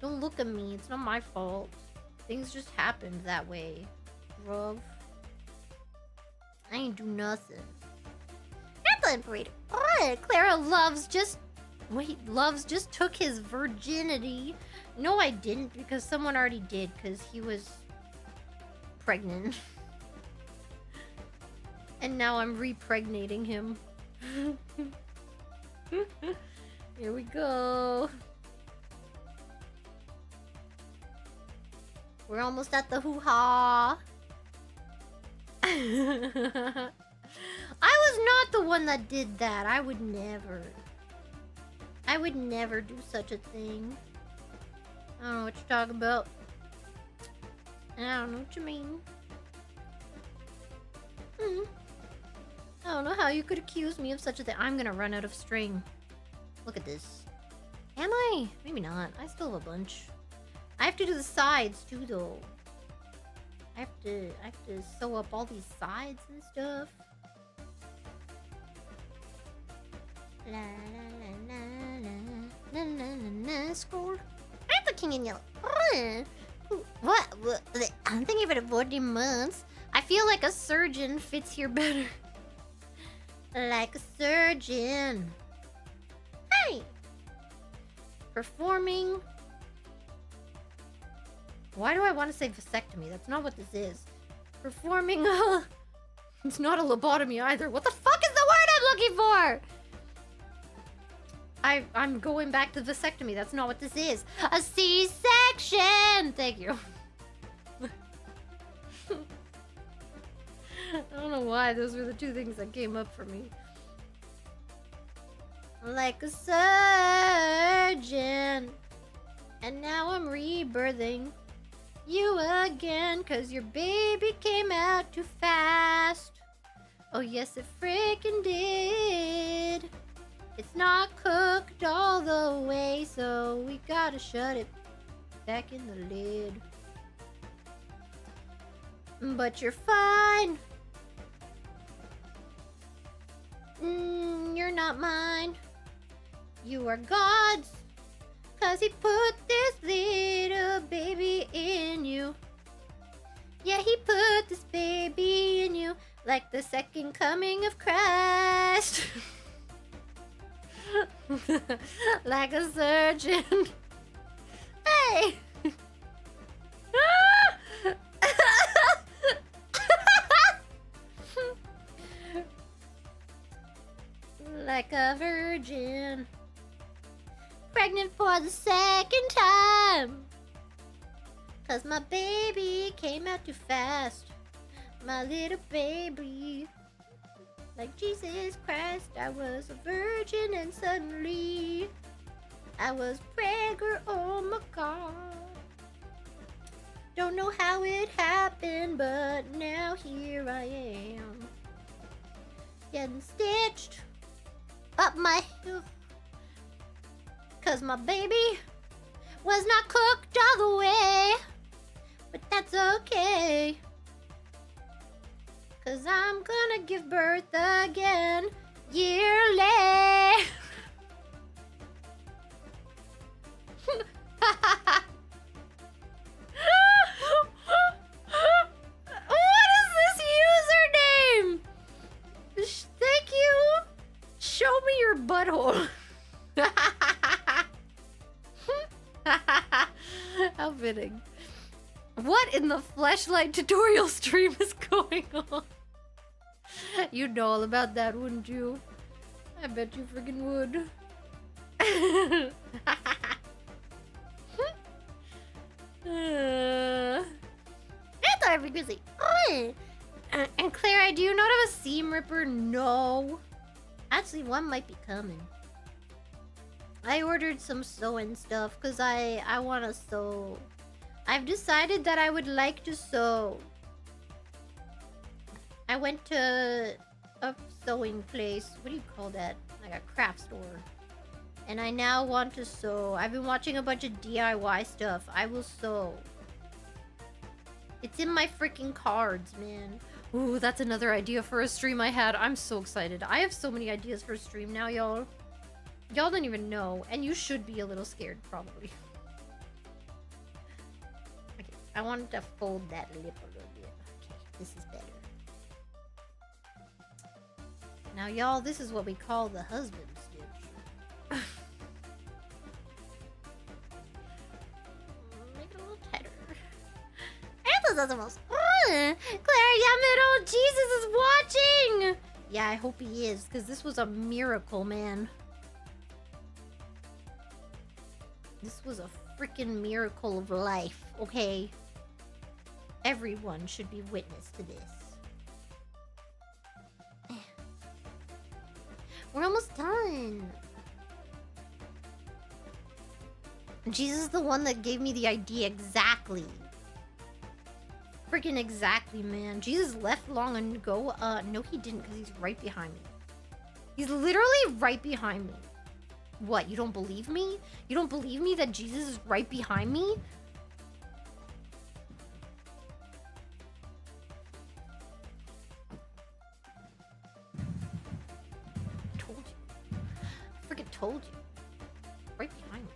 Don't look at me. It's not my fault. Things just happened that way. Bruv. I ain't do nothing. Not Imperator. Clara loves just... Wait, Loves just took his virginity. No, I didn't, because someone already did, because he was pregnant. And now I'm repregnating him. Here we go. We're almost at the hoo-ha. I was not the one that did that. I would never do such a thing. I don't know what you're talking about. I don't know what you mean. I don't know how you could accuse me of such a thing. I'm gonna run out of string. Look at this. Am I? Maybe not. I still have a bunch. I have to do the sides too, though. I have to sew up all these sides and stuff. La la la la la la la la. Scroll. I'm the king in yellow. What? I'm thinking about it 40 months. I feel like a surgeon fits here better. Like a surgeon. Hey! Performing. Why do I want to say vasectomy? That's not what this is. Performing a... It's not a lobotomy either. What the fuck is the word I'm looking for? I'm going back to vasectomy. That's not what this is. A C-section! Thank you. I don't know why. Those were the two things that came up for me. Like a surgeon. And now I'm rebirthing you again, 'cause your baby came out too fast. Oh yes, it freaking did. It's not cooked all the way, so we gotta shut it back in the lid. But you're fine. You're not mine. You are God's. 'Cause he put this little baby in you. Yeah, he put this baby in you like the second coming of Christ. Like a surgeon. Hey! Like a virgin. Pregnant for the second time. 'Cause my baby came out too fast. My little baby. Like Jesus Christ, I was a virgin and suddenly I was pregnant. Oh my God. Don't know how it happened, but now here I am. Getting stitched up my heel. 'Cause my baby was not cooked all the way. But that's okay. 'Cause I'm gonna give birth again yearly. What is this username? Thank you. Show me your butthole. How fitting. What in the fleshlight tutorial stream is going on? You'd know all about that, wouldn't you? I bet you freaking would. Anti-frequency. And Clara, do you not have a seam ripper? No. Actually, one might be coming. I ordered some sewing stuff because I want to sew. I've decided that I would like to sew. I went to a sewing place. What do you call that? Like a craft store. And I now want to sew. I've been watching a bunch of DIY stuff. I will sew. It's in my freaking cards, man. Ooh, that's another idea for a stream I had. I'm so excited. I have so many ideas for a stream now, y'all. Y'all don't even know. And you should be a little scared, probably. Okay, I wanted to fold that lip a little bit. Okay, this is better. Now, y'all, this is what we call the husband stitch. Make it a little tighter. Anthos does the most. Clara Yamero, Jesus is watching! Yeah, I hope he is, because this was a miracle, man. This was a freaking miracle of life, okay? Everyone should be witness to this. We're almost done. Jesus is the one that gave me the idea exactly. Freaking exactly, man. Jesus left long ago. No, he didn't, because he's right behind me. He's literally right behind me. What, you don't believe me? You don't believe me that Jesus is right behind me? I told you. I freaking told you. Right behind me.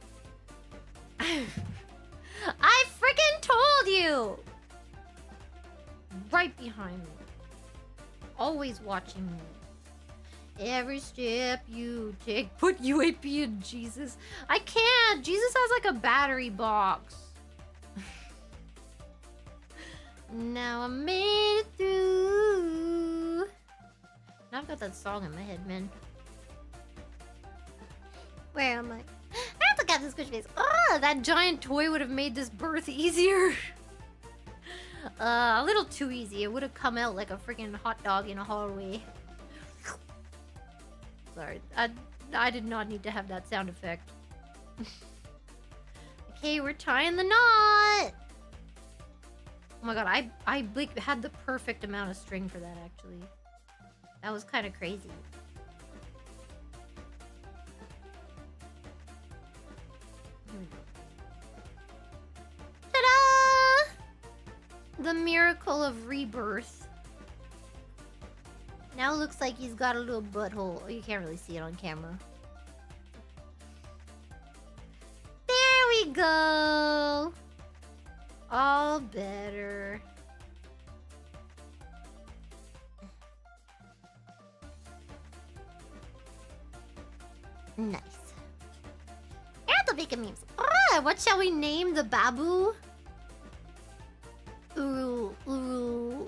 I freaking told you! Right behind me. Always watching me. Every step you take, put UAP in Jesus. I can't. Jesus has like a battery box. Now I made it through. Now I've got that song in my head, man. Where am I? I have to get this squish face. Oh, that giant toy would have made this birth easier. A little too easy. It would have come out like a freaking hot dog in a hallway. Sorry, I did not need to have that sound effect. Okay, we're tying the knot. Oh my god, I like, had the perfect amount of string for that, actually. That was kind of crazy. Here we go. Ta-da! The miracle of rebirth. Now it looks like he's got a little butthole. Oh, you can't really see it on camera. There we go. All better. Nice. And the bacon memes. Ah, what shall we name the babu? UAP.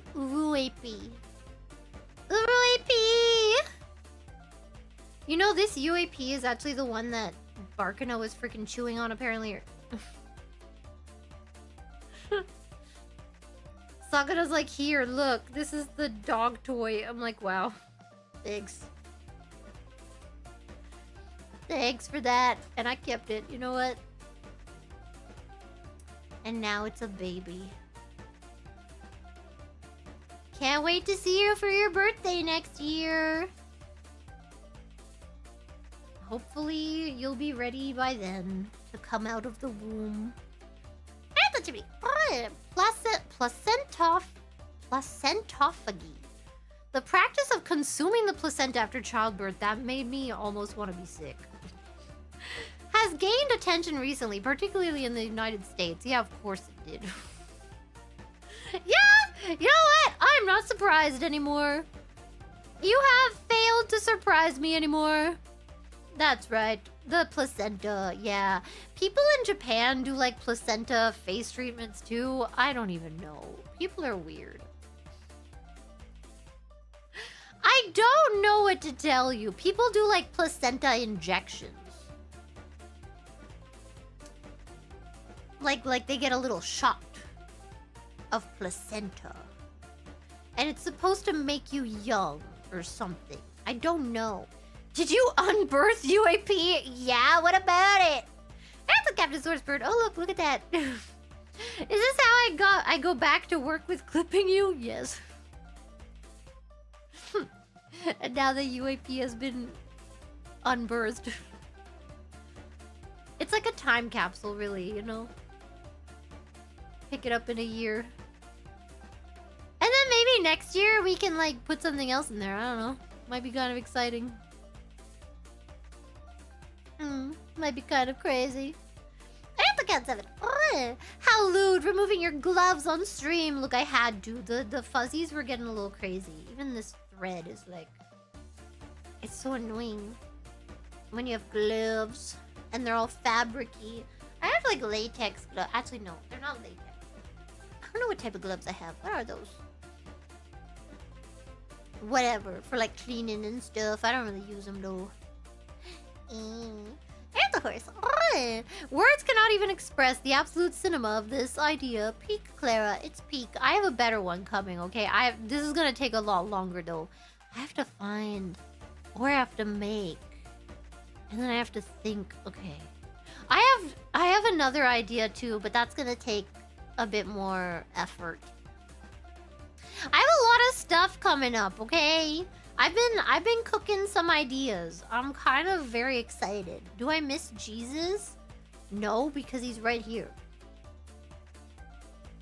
UAP! You know, this UAP is actually the one that Barkano was freaking chewing on, apparently. Sakura's like, here, look, this is the dog toy. I'm like, wow. Thanks. Thanks for that. And I kept it. You know what? And now it's a baby. Can't wait to see you for your birthday next year. Hopefully, you'll be ready by then to come out of the womb. And that should be placentophagy. The practice of consuming the placenta after childbirth, that made me almost want to be sick. Has gained attention recently, particularly in the United States. Yeah, of course it did. Yeah, you know what? I'm not surprised anymore. You have failed to surprise me anymore. That's right. The placenta, yeah. People in Japan do like placenta face treatments too. I don't even know. People are weird. I don't know what to tell you. People do like placenta injections. Like they get a little shot of placenta. And it's supposed to make you young or something. I don't know. Did you unbirth UAP? Yeah, what about it? That's a Captain Swordsbird. Oh, look at that. Is this how I go back to work with clipping you? Yes. And now the UAP has been unbirthed. It's like a time capsule, really, you know? Pick it up in a year. And then maybe next year we can, like, put something else in there. I don't know. Might be kind of exciting. Might be kind of crazy. Count 7. How lewd, removing your gloves on stream. Look, I had to. The fuzzies were getting a little crazy. Even this thread is like... It's so annoying. When you have gloves and they're all fabric-y. I have like latex gloves. Actually, no, they're not latex. I don't know what type of gloves I have. What are those? Whatever, for like cleaning and stuff. I don't really use them though. And the horse. Words cannot even express the absolute cinema of this idea. Peak, Clara. It's peak. I have a better one coming, okay? This is gonna take a lot longer though. I have to find, or I have to make, and then I have to think. Okay, I have another idea too, but that's gonna take a bit more effort. I have a lot of stuff coming up. Okay. I've been cooking some ideas. I'm kind of very excited. Do I miss Jesus? No, because he's right here.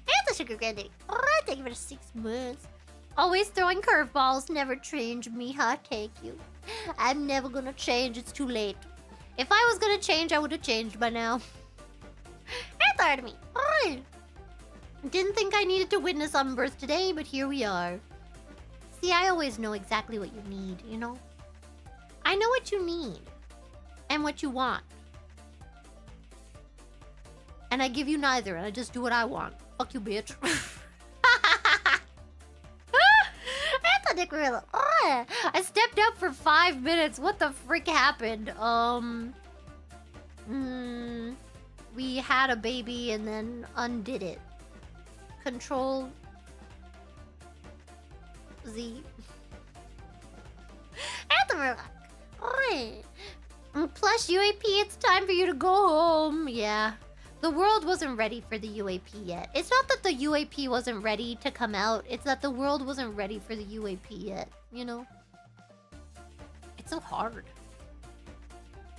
And the sugar granddaddy. Oh, thank you for the 6 months. Always throwing curveballs. Never change me, huh? Thank you. I'm never gonna change. It's too late. If I was gonna change, I would have changed by now. And tired of me. Oh. Didn't think I needed to witness on birth today, but here we are. See, I always know exactly what you need, you know? I know what you need. And what you want. And I give you neither, and I just do what I want. Fuck you, bitch. I stepped up for 5 minutes. What the frick happened? We had a baby and then undid it. Control... Z. Plus UAP, it's time for you to go home. Yeah. The world wasn't ready for the UAP yet. It's not that the UAP wasn't ready to come out. It's that the world wasn't ready for the UAP yet. You know? It's so hard.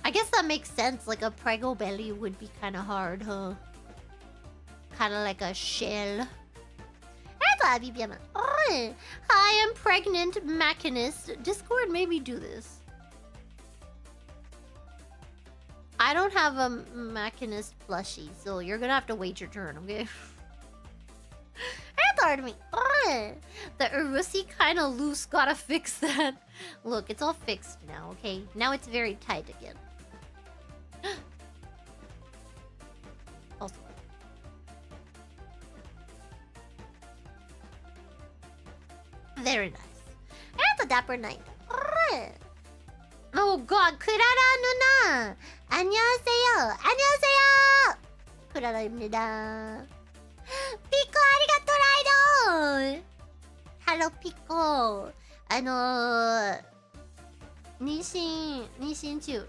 I guess that makes sense. Like a prego belly would be kind of hard, huh? Kind of like a shell. Hi, I'm pregnant machinist. Discord made me do this. I don't have a machinist plushie, so you're gonna have to wait your turn, okay? Me. The Urusi kind of loose. Gotta fix that. Look, it's all fixed now, okay? Now it's very tight again. Also. Very nice. That's a dapper night. Oh god, Clara 누나! 안녕하세요! 안녕하세요! Clara'입니다. 피코 아리가또 라이더! Hello, 피코. 妊娠中。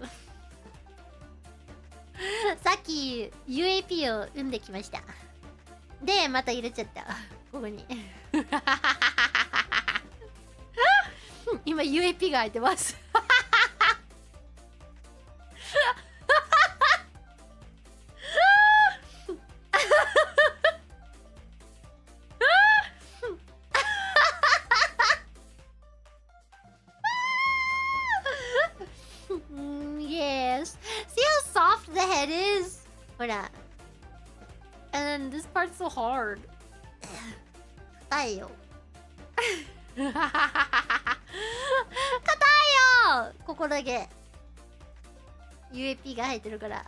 さっき UAP を産んできました。で、また入れちゃった。ここに。今 UAP が開いてます。Yes. See how soft the head is? Hola. And then this part's so hard. 硬いよ。硬いよ。ここだけ UAP が入ってるから。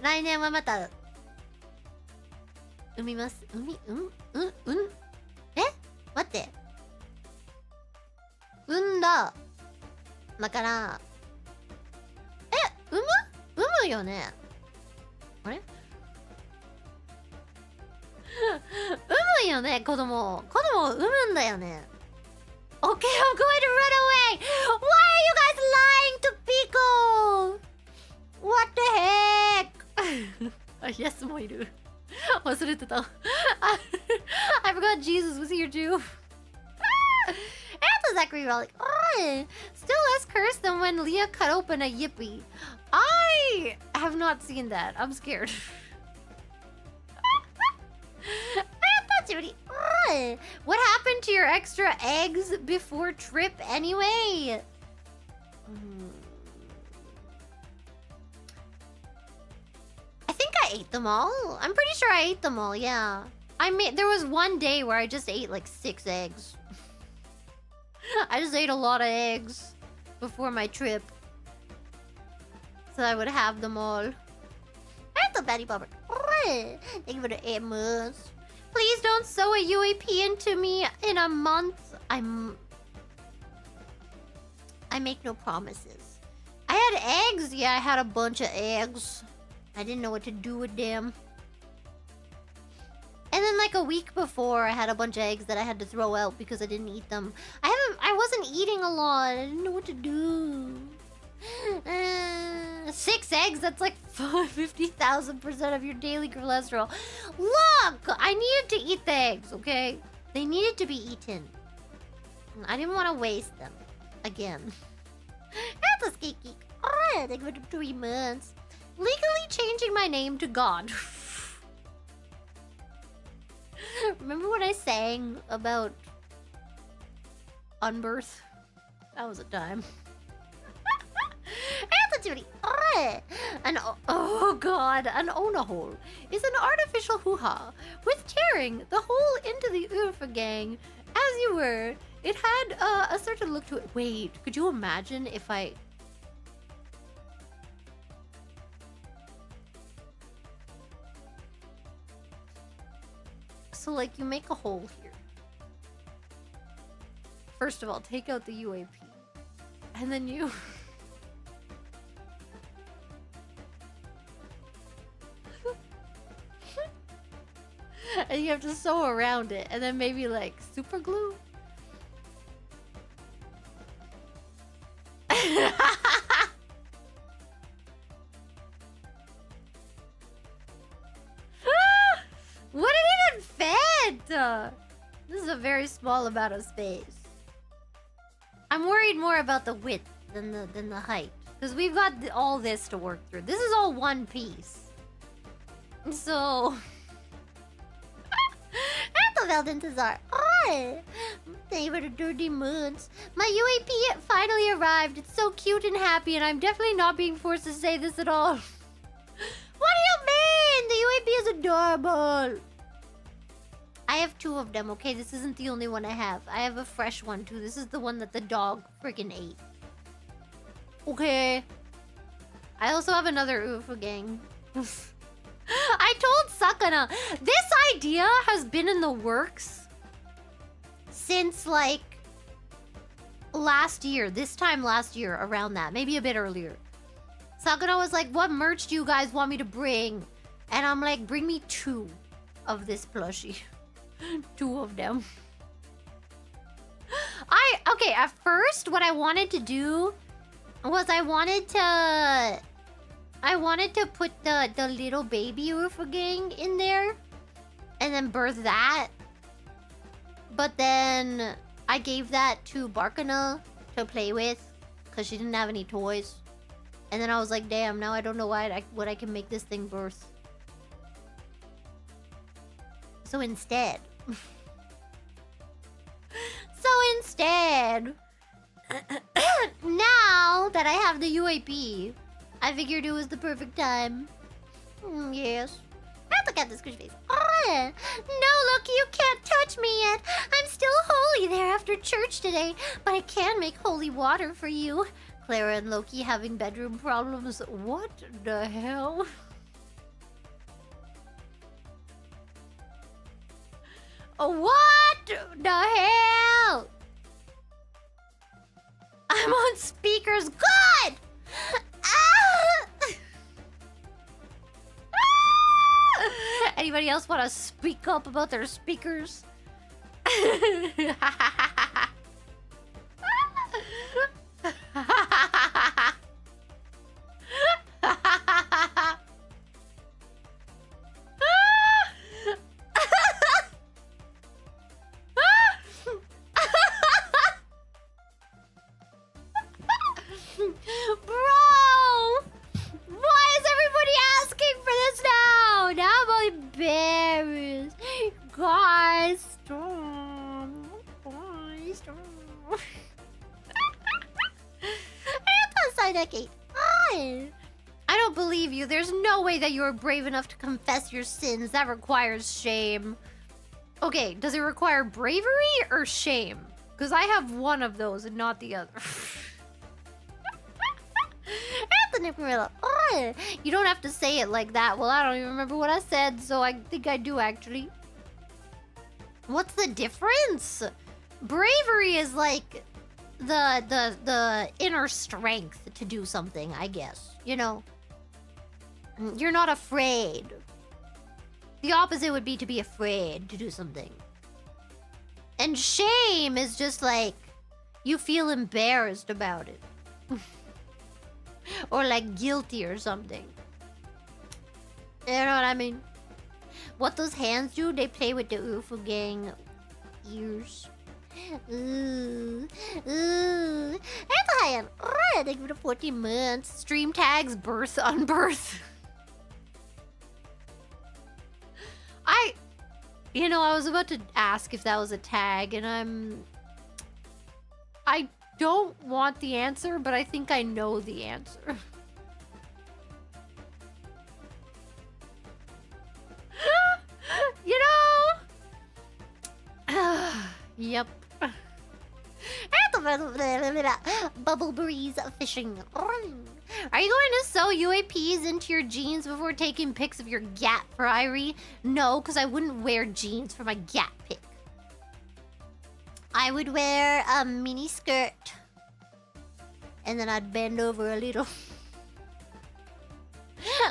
来年はまた産みます。え？待って。産んだ。だから、産むよね。あれ？産むよね、子供を産むんだよね。Okay, I'm going to run away. Why are you guys lying to Pico? What the heck? Yes もいる。忘れてた。I forgot Jesus was here too. And Zachary Relic. Still less cursed than when Leah cut open a yippee. I have not seen that. I'm scared. What happened to your extra eggs before trip anyway? I think I ate them all. I'm pretty sure I ate them all, yeah. There was one day where I just ate like 6 eggs. I just ate a lot of eggs before my trip. So I would have them all. That's a Betty Bobber. Thank you for the 8 months. Please don't sew a UAP into me in a month. I make no promises. I had eggs. Yeah, I had a bunch of eggs. I didn't know what to do with them. And then like a week before, I had a bunch of eggs that I had to throw out because I didn't eat them. I wasn't eating a lot. I didn't know what to do. 6 eggs, that's like 50,000% of your daily cholesterol. Look, I needed to eat the eggs, okay? They needed to be eaten. I didn't want to waste them again. That's a skiki. Oh, they go to 3 months. Legally changing my name to God. Remember when I sang about unbirth? That was a time. Oh god, an onahole is an artificial hoo-ha with tearing the hole into the Urfa gang. As you were, it had a certain look to it. Wait, could you imagine if I... So like you make a hole here. First of all, take out the UAP. And then you... and you have to sew around it, and then maybe like super glue. What did it even fit? This is a very small amount of space. I'm worried more about the width than the height, because we've got all this to work through. This is all one piece, so. Veldentazar. They were the dirty moons. My UAP finally arrived. It's so cute and happy, and I'm definitely not being forced to say this at all. What do you mean? The UAP is adorable. I have 2 of them, okay? This isn't the only one I have. I have a fresh one, too. This is the one that the dog freaking ate. Okay. I also have another Ufa gang. I told Sakana, this idea has been in the works since like last year, this time last year, around that, maybe a bit earlier. Sakana was like, what merch do you guys want me to bring? And I'm like, bring me 2 of this plushie. 2 of them. Okay, at first what I wanted to do was I wanted to put the little baby Urfa gang in there and then birth that. But then I gave that to Barkana to play with because she didn't have any toys. And then I was like, damn, now I don't know what I can make this thing birth. So instead... now that I have the UAP, I figured it was the perfect time. Yes. Now look at this squish face. No, look, you can't touch me yet. I'm still holy there after church today, but I can make holy water for you. Clara and Loki having bedroom problems. What the hell? What the hell? I'm on speakers. Good! Anybody else want to speak up about their speakers? Bro! Why is everybody I don't believe you. There's no way that you're brave enough to confess your sins. That requires shame. Okay, does it require bravery or shame? Because I have one of those and not the other. You don't have to say it like that. Well, I don't even remember what I said, so I think I do actually. What's the difference? Bravery is like the inner strength to do something, I guess. You know? You're not afraid. The opposite would be to be afraid to do something. And shame is just like you feel embarrassed about it. Or like guilty or something. You know what I mean? What those hands do, they play with the UFO gang ears. Ooh. Ooh. Thank you for the 14 months. Stream tags, birth, unbirth. You know, I was about to ask if that was a tag, and I don't want the answer, but I think I know the answer. You know? Yep. Bubble breeze fishing. Are you going to sew UAPs into your jeans before taking pics of your gat for Irie? No, because I wouldn't wear jeans for my gat pic. I would wear a mini skirt. And then I'd bend over a little.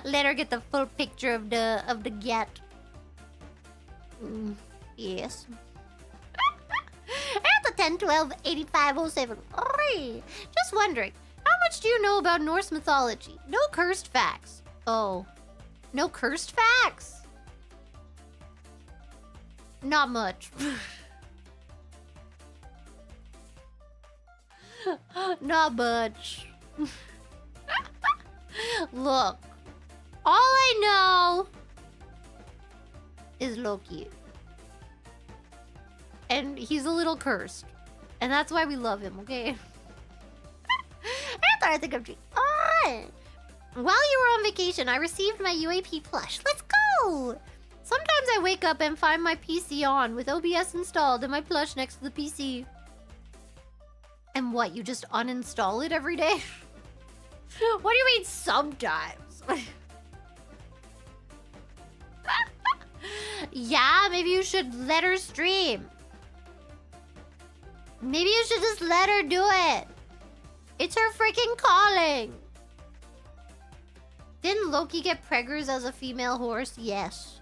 Let her get the full picture of the gat. Yes. At the 10, 12, 85, 07. Just wondering, how much do you know about Norse mythology? No cursed facts. Oh. No cursed facts? Not much. Not much. Look. All I know is Loki. And he's a little cursed. And that's why we love him, okay? I think I'm While you were on vacation, I received my UAP plush. Let's go! Sometimes I wake up and find my PC on with OBS installed and my plush next to the PC. And what, you just uninstall it every day? What do you mean sometimes? Yeah, maybe you should let her stream. Maybe you should just let her do it. It's her freaking calling. Didn't Loki get preggers as a female horse? Yes.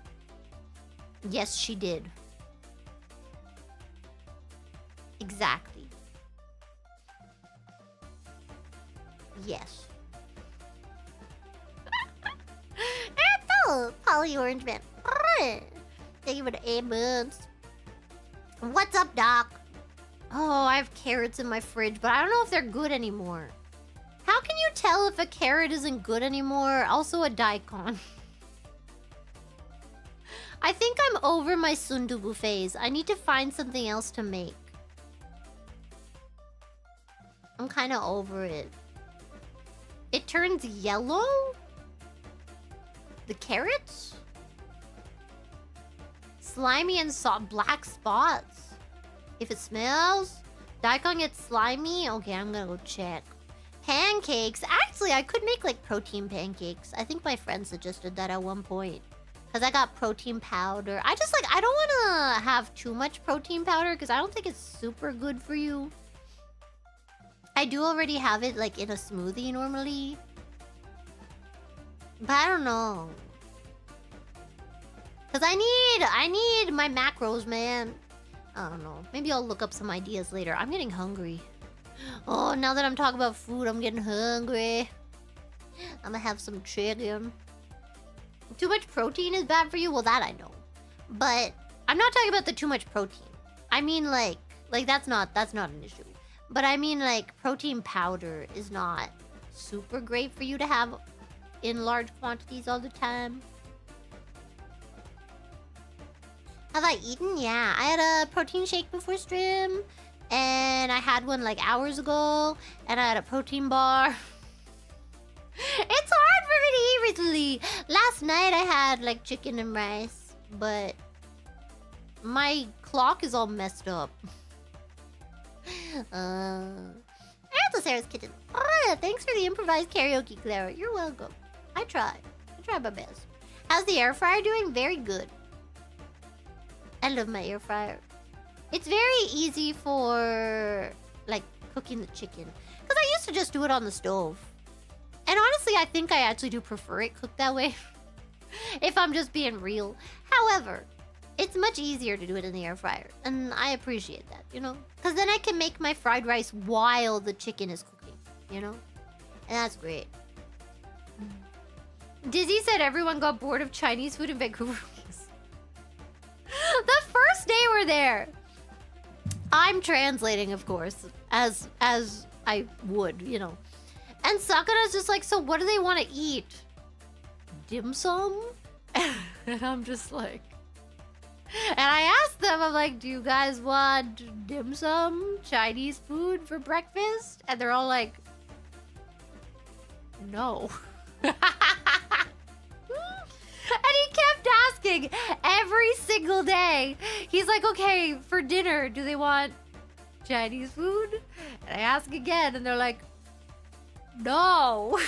Yes, she did. Exactly. Yes. Polly Orange Man. Thank you for the 8 months. What's up, Doc? Oh, I have carrots in my fridge, but I don't know if they're good anymore. How can you tell if a carrot isn't good anymore? Also a daikon. I think I'm over my sundubu phase. I need to find something else to make. I'm kind of over it. It turns yellow? The carrots? Slimy and black spots. If it smells, daikon gets slimy. Okay, I'm gonna go check. Pancakes. Actually, I could make like protein pancakes. I think my friend suggested that at one point. Because I got protein powder. I don't want to have too much protein powder because I don't think it's super good for you. I do already have it like in a smoothie normally. But I don't know. Because I need my macros, man. I don't know. Maybe I'll look up some ideas later. I'm getting hungry. Oh, now that I'm talking about food, I'm getting hungry. I'm gonna have some chicken. Too much protein is bad for you? Well, that I know. But I'm not talking about the too much protein. I mean, like that's not an issue. But I mean, like, protein powder is not super great for you to have in large quantities all the time. Have I eaten? Yeah, I had a protein shake before stream. And had one like hours ago, and I had a protein bar. It's hard for me to eat recently. Last night I had like chicken and rice, but my clock is all messed up. That's Sarah's kitchen. Thanks for the improvised karaoke, Clara. You're welcome. I tried my best. How's the air fryer doing? Very good. I love my air fryer. It's very easy for like cooking the chicken, because I used to just do it on the stove. And honestly, I think I actually do prefer it cooked that way. If I'm just being real. However, it's much easier to do it in the air fryer. And I appreciate that, you know? Because then I can make my fried rice while the chicken is cooking, you know? And that's great. Dizzy said everyone got bored of Chinese food in Vancouver. The first day we're there. I'm translating, of course, as I would, you know. And Sakura's just like, so what do they want to eat? Dim sum? And I'm just like... And I asked them, I'm like, do you guys want dim sum, Chinese food for breakfast? And they're all like, no. And he kept asking every single day. He's like, okay, for dinner, do they want Chinese food? And I ask again, and they're like, no.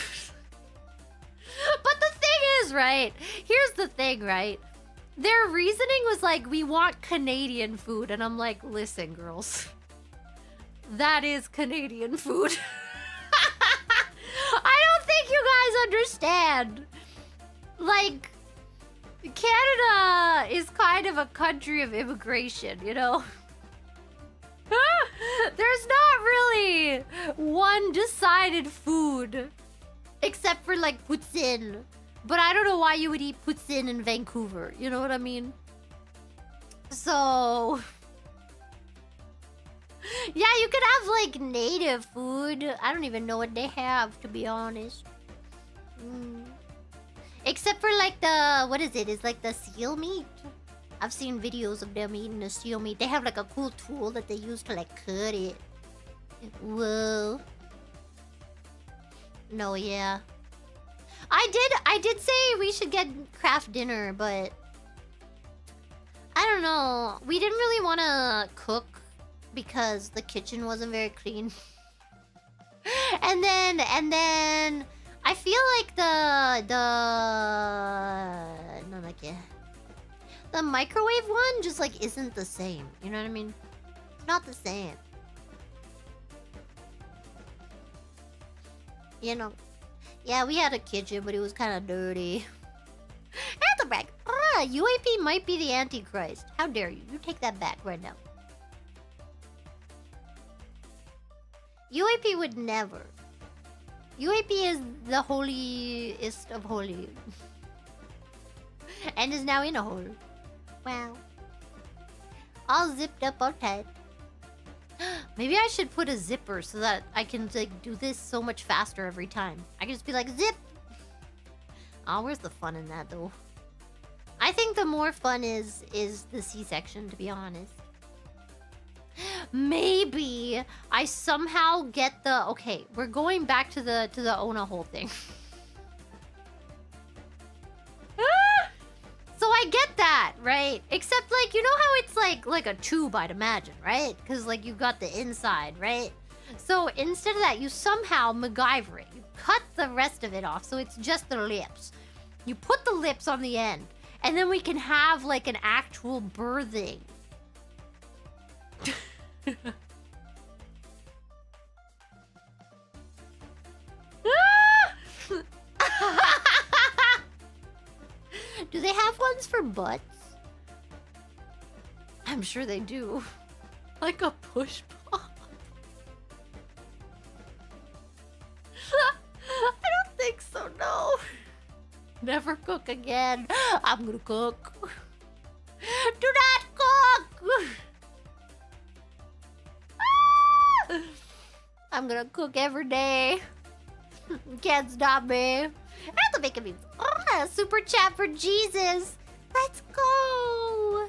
But the thing is, right? Here's the thing, right? Their reasoning was like, we want Canadian food. And I'm like, listen, girls. That is Canadian food. I don't think you guys understand. Like, Canada is kind of a country of immigration, you know? There's not really one decided food. Except for like poutine. But I don't know why you would eat poutine in Vancouver. You know what I mean? So... yeah, you could have like native food. I don't even know what they have, to be honest. Except for like the... what is it? It's like the seal meat. I've seen videos of them eating the seal meat. They have like a cool tool that they use to like cut it. Whoa. No, yeah. I did say we should get craft dinner, but... I don't know. We didn't really want to cook because the kitchen wasn't very clean. and then I feel like the microwave one just like isn't the same. You know what I mean? Not the same. You know. Yeah, we had a kitchen, but it was kind of dirty. That's a back. UAP might be the Antichrist. How dare you? You take that back right now. UAP would never. UAP is the holiest of holy. And is now in a hole. Wow. All zipped up, all tight. Maybe I should put a zipper so that I can like do this so much faster every time. I can just be like, zip! Oh, where's the fun in that though? I think the more fun is the C-section, to be honest. Maybe I somehow get the... okay, we're going back to the Ona whole thing. So I get that, right? Except, like, you know how it's like a tube, I'd imagine, right? Because, like, you got the inside, right? So instead of that, you somehow MacGyver it. You cut the rest of it off, so it's just the lips. You put the lips on the end, and then we can have, like, an actual birthing. Do they have ones for butts? I'm sure they do. Like a push pop. I don't think so, no. Never cook again. I'm gonna cook. Do not cook! I'm gonna cook every day. Can't stop me. That's making me super chat for Jesus. Let's go.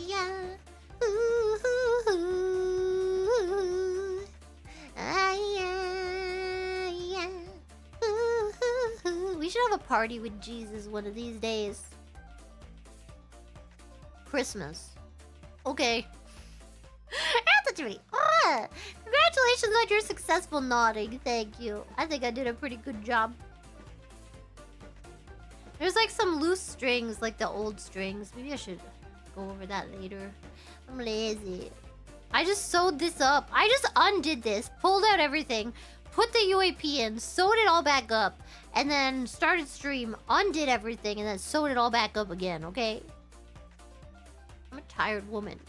Yeah. Ooh. party with Jesus one of these days. Christmas. Okay. Ratatouille. Congratulations on your successful nodding. Thank you. I think I did a pretty good job. There's like some loose strings, like the old strings. Maybe I should go over that later. I'm lazy. I just sewed this up. I just undid this, pulled out everything, put the UAP in, sewed it all back up, and then started stream, undid everything, and then sewed it all back up again, okay? I'm a tired woman.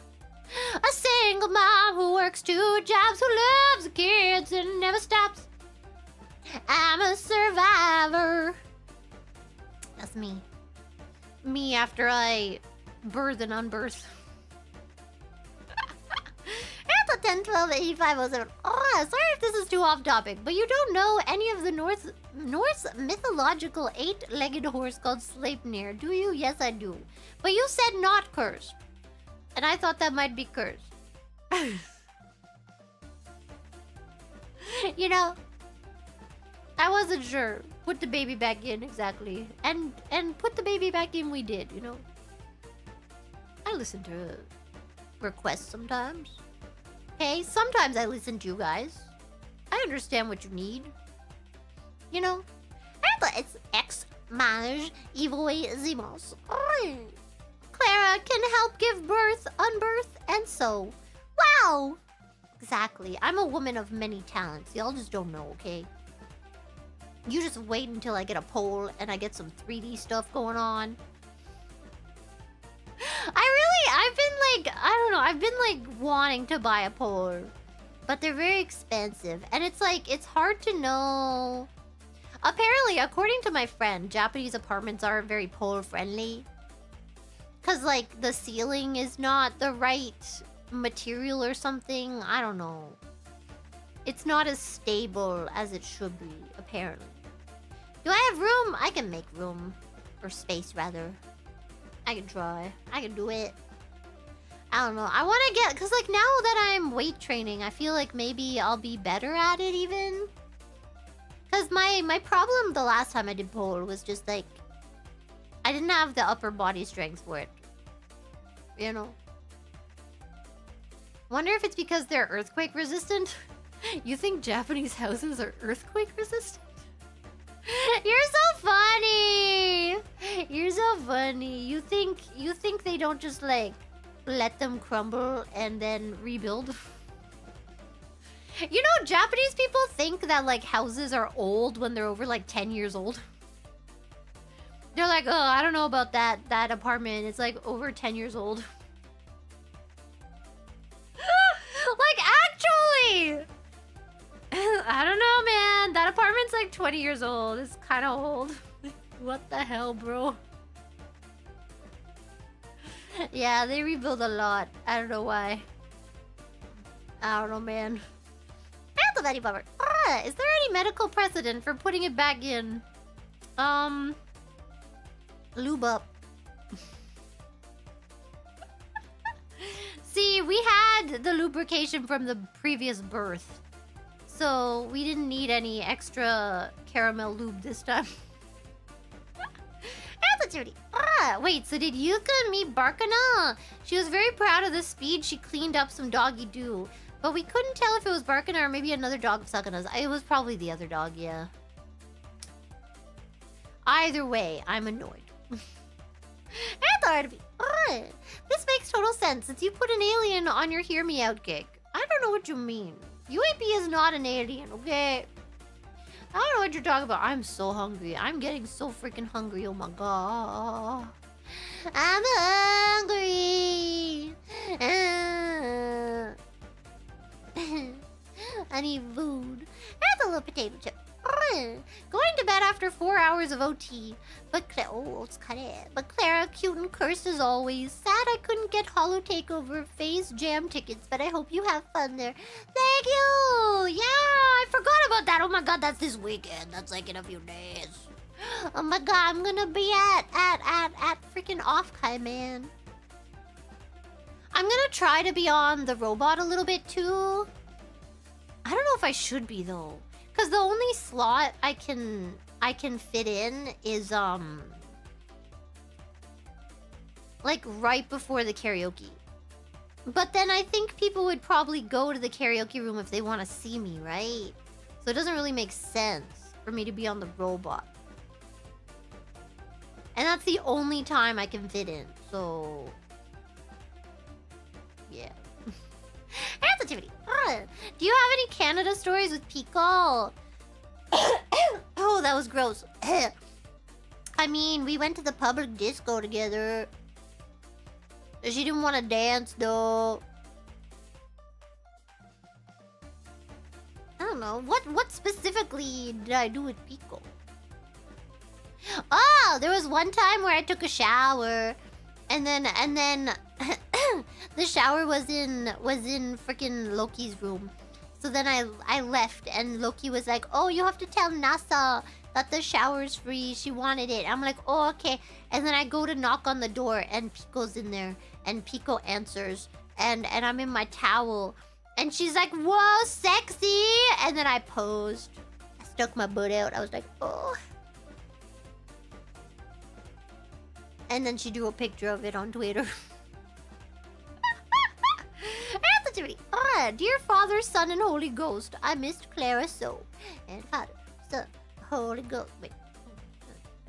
A single mom who works 2 jobs, who loves the kids and never stops. I'm a survivor. That's me. Me after I birth and unbirth. At the 10, 12, 85, 07. Oh, sorry if this is too off topic, but you don't know any of the Norse mythological 8-legged horse called Sleipnir, do you? Yes, I do. But you said not cursed. And I thought that might be cursed. You know, I wasn't sure. Put the baby back in, exactly. And put the baby back in we did, you know. I listen to requests sometimes. Okay, sometimes I listen to you guys. I understand what you need. You know? It's ex-mage evoy zimos. Clara can help give birth, unbirth, and so. Wow! Exactly. I'm a woman of many talents. Y'all just don't know, okay? You just wait until I get a pole and I get some 3D stuff going on. I've been like wanting to buy a pole, but they're very expensive. And it's like, it's hard to know. Apparently, according to my friend, Japanese apartments aren't very pole friendly. Cause like the ceiling is not the right material or something. I don't know. It's not as stable as it should be, apparently. Do I have room? I can make room. Or space, rather. I can try. I can do it. I don't know. I want to get... Because, like, now that I'm weight training, I feel like maybe I'll be better at it, even. Because my problem the last time I did pole was just, like... I didn't have the upper body strength for it. You know? Wonder if it's because they're earthquake resistant? You think Japanese houses are earthquake resistant? You're so funny! You're so funny. You think they don't just, like... let them crumble and then rebuild? You know, Japanese people think that like houses are old when they're over like 10 years old. They're like, oh, I don't know about that apartment. It's like over 10 years old. Like, actually! I don't know, man. That apartment's like 20 years old. It's kind of old. What the hell, bro? Yeah, they rebuild a lot. I don't know why. I don't know, man. That's a very bummer. Is there any medical precedent for putting it back in? Lube up. See, we had the lubrication from the previous birth. So we didn't need any extra caramel lube this time. Judy. Wait, so did Yuka meet Barkana? She was very proud of the speed she cleaned up some doggy doo. But we couldn't tell if it was Barkana or maybe another dog sucking us. It was probably the other dog, yeah. Either way, I'm annoyed. This makes total sense since you put an alien on your hear me out gig. I don't know what you mean. UAP is not an alien, okay? I don't know what you're talking about. I'm so hungry. I'm getting so freaking hungry. Oh my god. I'm hungry. I need food. That's a little potato chip. Going to bed after 4 hours of OT. But Clara, cute and cursed as always. Sad I couldn't get Hollow Takeover Phase Jam tickets, but I hope you have fun there. Thank you! Yeah, I forgot about that. Oh my god, that's this weekend. That's like in a few days. Oh my god, I'm gonna be at freaking Offkai, man. I'm gonna try to be on the robot a little bit too. I don't know if I should be though. Because the only slot I can I can fit in is like right before the karaoke. But then I think people would probably go to the karaoke room if they want to see me, right? So it doesn't really make sense for me to be on the robot. And that's the only time I can fit in, so... yeah. Sensitivity. Do you have any Canada stories with Pico? Oh, that was gross. I mean, we went to the public disco together. She didn't want to dance, though. I don't know. What specifically did I do with Pico? Oh, there was one time where I took a shower, and then the shower was in freaking Loki's room. So then I left, and Loki was like, "Oh, you have to tell NASA that the shower's free. She wanted it." I'm like, "Oh, okay." And then I go to knock on the door, and Pico's in there, and Pico answers, and I'm in my towel, and she's like, "Whoa, sexy!" And then I posed. I stuck my butt out. I was like, "Oh." And then she drew a picture of it on Twitter. Dear Father, Son, and Holy Ghost, I missed Clara so. And Father, Son, Holy Ghost. Wait.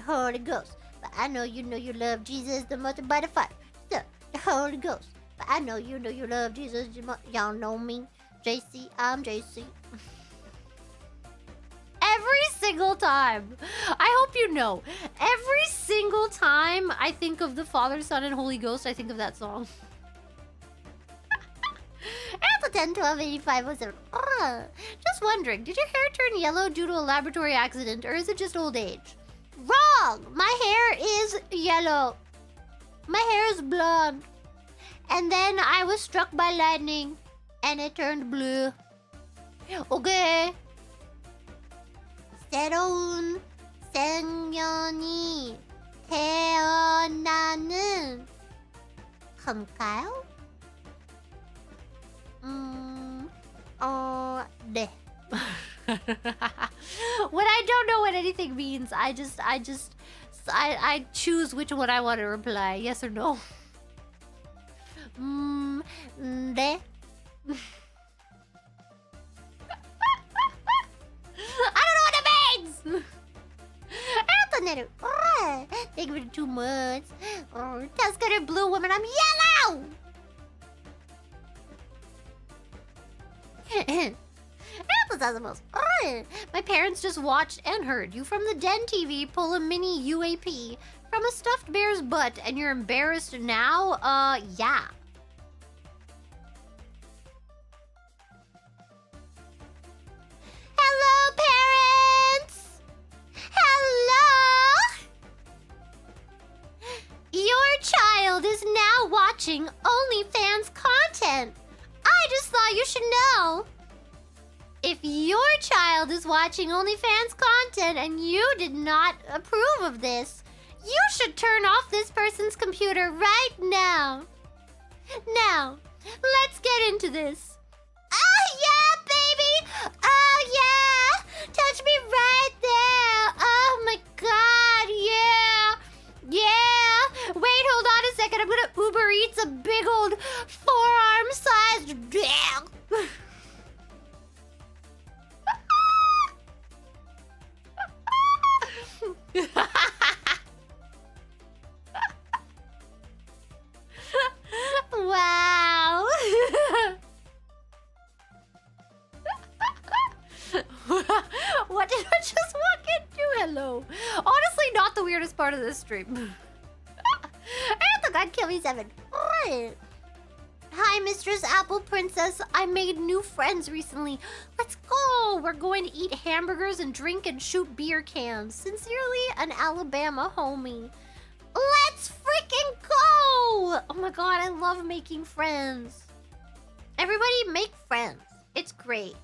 Holy Ghost. But I know you love Jesus, the mother by the fire. Son, the Holy Ghost. But I know you love Jesus. Y'all know me. JC, I'm JC. Every single time. I hope you know. Every single time I think of the Father, Son, and Holy Ghost, I think of that song. At the 10, 12, 85, 07. Just wondering, did your hair turn yellow due to a laboratory accident, or is it just old age? Wrong! My hair is yellow. My hair is blonde. And then I was struck by lightning, and it turned blue. Okay. 새로운 생년이 태어나는 건가요? 네. When I don't know what anything means, I choose which one I want to reply, yes or no. 네. I don't know what it means. Thank you for the 2 months. Tusker blue woman, I'm yellow. My parents just watched and heard you from the Den TV pull a mini UAP from a stuffed bear's butt, and you're embarrassed now? Yeah. Hello, parents! Hello! Your child is now watching OnlyFans content. I just thought you should know. If your child is watching OnlyFans content and you did not approve of this, you should turn off this person's computer right now. Now, let's get into this. Oh, yeah, baby! Oh, yeah! Touch me right there! Oh, my God, yeah! Yeah! Wait, hold on a second. I'm gonna Uber Eats a big old forearm-sized dick. Wow. What did I just walk into? Hello. Honestly, not the weirdest part of this stream. And the God Kill Me 7. Hi, Mistress Apple Princess. I made new friends recently. Let's go. We're going to eat hamburgers and drink and shoot beer cans. Sincerely, an Alabama homie. Let's freaking go! Oh my God, I love making friends. Everybody make friends. It's great.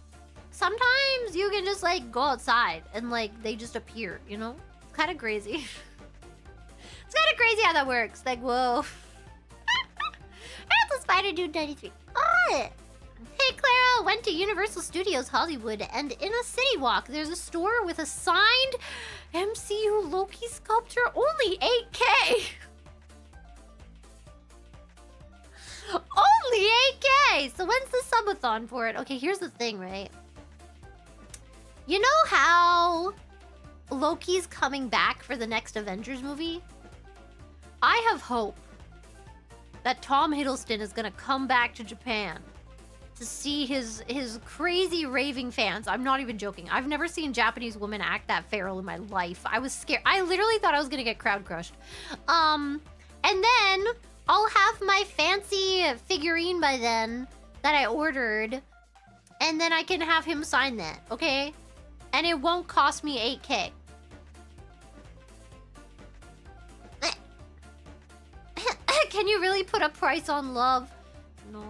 Sometimes you can just like go outside and like they just appear, you know? It's kind of crazy. It's kind of crazy how that works. Like, whoa. That's a Spider Dude 93. Hey Clara, went to Universal Studios Hollywood, and in a city walk, there's a store with a signed MCU Loki sculpture, only 8K. Only 8K! So when's the subathon for it? Okay, here's the thing, right? You know how Loki's coming back for the next Avengers movie? I have hope that Tom Hiddleston is gonna come back to Japan to see his crazy raving fans. I'm not even joking. I've never seen Japanese women act that feral in my life. I was scared. I literally thought I was gonna get crowd crushed. And then I'll have my fancy figurine by then that I ordered, and then I can have him sign that, okay? And it won't cost me 8K. Can you really put a price on love? No.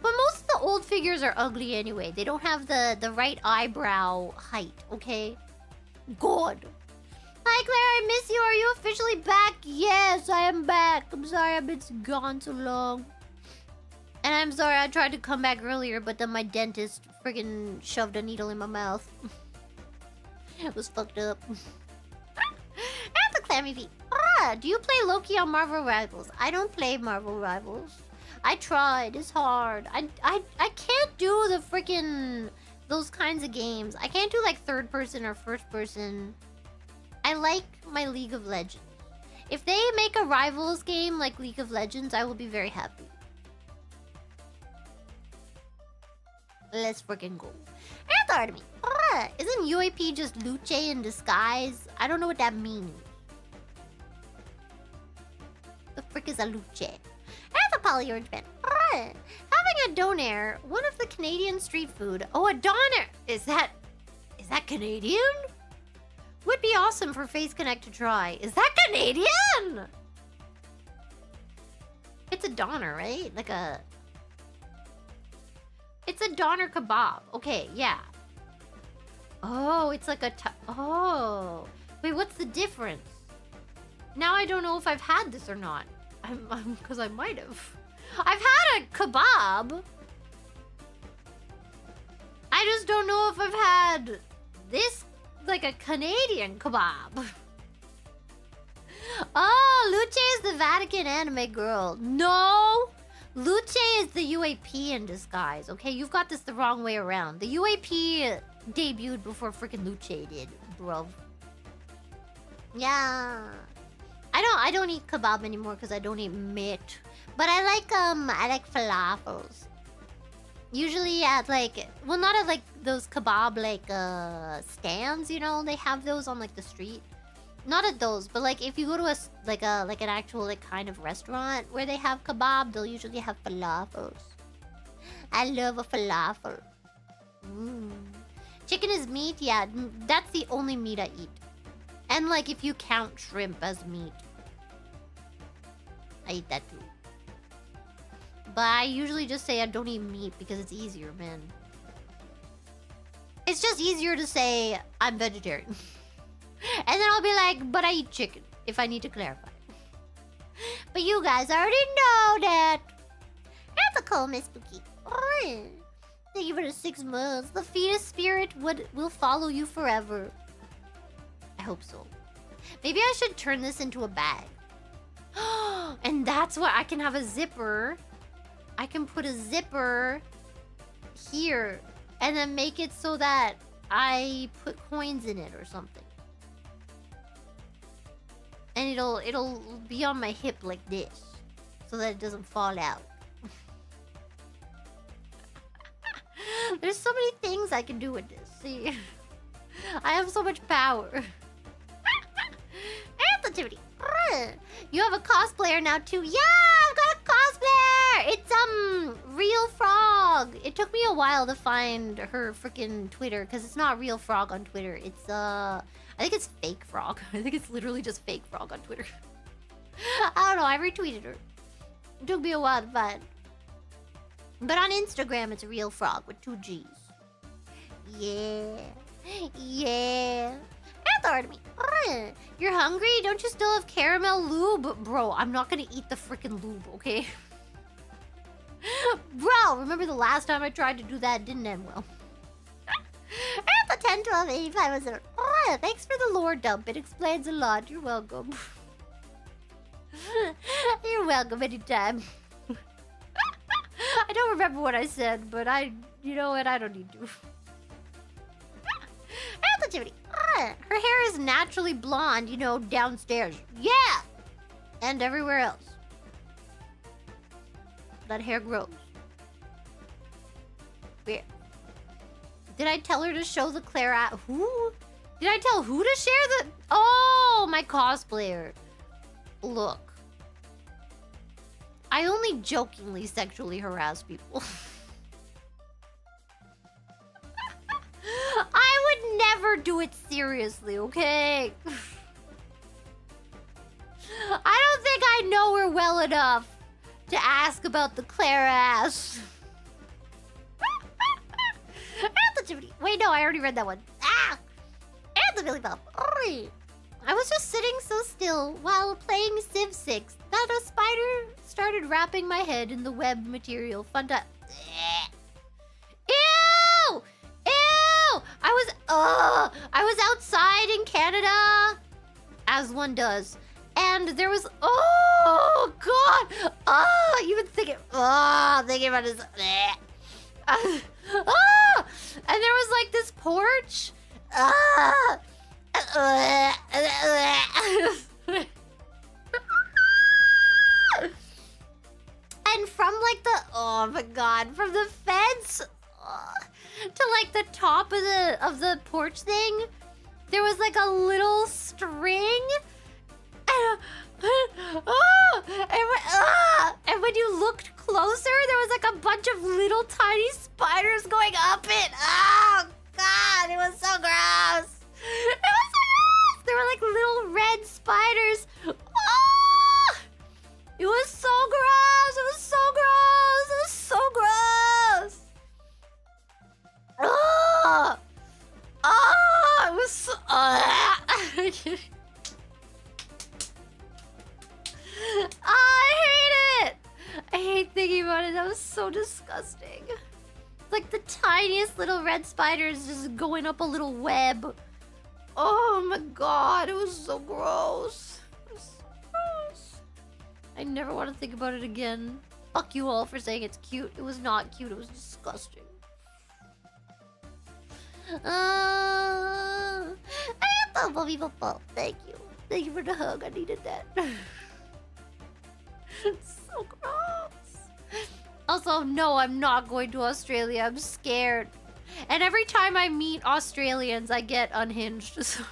But most of the old figures are ugly anyway. They don't have the right eyebrow height, okay? God. Hi, Claire, I miss you. Are you officially back? Yes, I am back. I'm sorry I've been gone so long. And I'm sorry I tried to come back earlier, but then my dentist friggin' shoved a needle in my mouth. It was fucked up. And the clammy feet. Do you play Loki on Marvel Rivals? I don't play Marvel Rivals. I tried. It's hard. I can't do the freaking those kinds of games. I can't do like third person or first person. I like my League of Legends. If they make a Rivals game like League of Legends, I will be very happy. Let's freaking go. Antarctica. Isn't UAP just Luce in disguise? I don't know what that means. The frick is a Luce? That's a Polyorange Man. Having a donair, one of the Canadian street food. Oh, a donair! Is that Canadian? Would be awesome for Face Connect to try. Is that Canadian? It's a doner, right? Like a... It's a doner kebab. Okay, yeah. Oh, it's like a... Oh. Wait, what's the difference? Now I don't know if I've had this or not. Because I might have. I've had a kebab. I just don't know if I've had this, like a Canadian kebab. Oh, Luce is the Vatican anime girl. No, Luce is the UAP in disguise. Okay, you've got this the wrong way around. The UAP debuted before freaking Luce did, bro. Yeah. I don't eat kebab anymore because I don't eat meat. But I like falafels. Usually at like, well, not at like those kebab like stands, you know, they have those on like the street. Not at those, but like if you go to a like an actual like kind of restaurant where they have kebab, they'll usually have falafels. I love a falafel. Chicken is meat, yeah, that's the only meat I eat. And like if you count shrimp as meat, I eat that too. But I usually just say I don't eat meat because it's easier, man. It's just easier to say I'm vegetarian. And then I'll be like, but I eat chicken, if I need to clarify. But you guys already know that. That's a cool, Miss Spooky. Oh, thank you for the 6 months. The fetus spirit will follow you forever. I hope so. Maybe I should turn this into a bag. And that's what I can have a zipper. I can put a zipper here and then make it so that I put coins in it or something. And it'll be on my hip like this so that it doesn't fall out. There's so many things I can do with this. See? I have so much power. Amplitude. You have a cosplayer now too. Yeah, I've got a cosplayer. It's Real Frog. It took me a while to find her freaking Twitter because it's not Real Frog on Twitter. It's I think it's Fake Frog. I think it's literally just Fake Frog on Twitter. I don't know. I retweeted her. It took me a while to find. But on Instagram, it's Real Frog with 2 G's. Yeah. Yeah. Authority. You're hungry? Don't you still have caramel lube? Bro, I'm not gonna eat the freaking lube, okay? Bro, remember the last time I tried to do that? It didn't end well. At the 10, 12, 85 was there. Oh, thanks for the lore dump. It explains a lot. You're welcome. You're welcome anytime. I don't remember what I said, but you know what? I don't need to. Relativity. Her hair is naturally blonde, you know, downstairs. Yeah! And everywhere else. That hair grows. Weird. Did I tell her to show the Clara? Who? Did I tell who to share the... Oh, my cosplayer. Look. I only jokingly sexually harass people. I would never do it seriously, okay? I don't think I know her well enough to ask about the Clara ass. Wait, no, I already read that one. Ah! And the Billy Bob. I was just sitting so still while playing Civ 6 that a spider started wrapping my head in the web material. Fun to... Ew! Ew! I was outside in Canada, as one does, and there was... Oh, God! Oh, even thinking... Oh, thinking about this... Oh! And there was like this porch. And from like the... Oh my God. From the fence to like the top of the porch thing, there was like a little string. And when you looked closer, there was like a bunch of little tiny spiders going up it. Oh, God, it was so gross. It was so gross. There were like little red spiders. Oh, it was so gross. It was so gross. It was so gross. Oh, it was so... I hate it! I hate thinking about it. That was so disgusting. Like the tiniest little red spiders just going up a little web. Oh my God, it was so gross. It was so gross. I never want to think about it again. Fuck you all for saying it's cute. It was not cute. It was disgusting. I got the people. Thank you. Thank you for the hug. I needed that. It's so gross. Also, no, I'm not going to Australia. I'm scared. And every time I meet Australians, I get unhinged. So.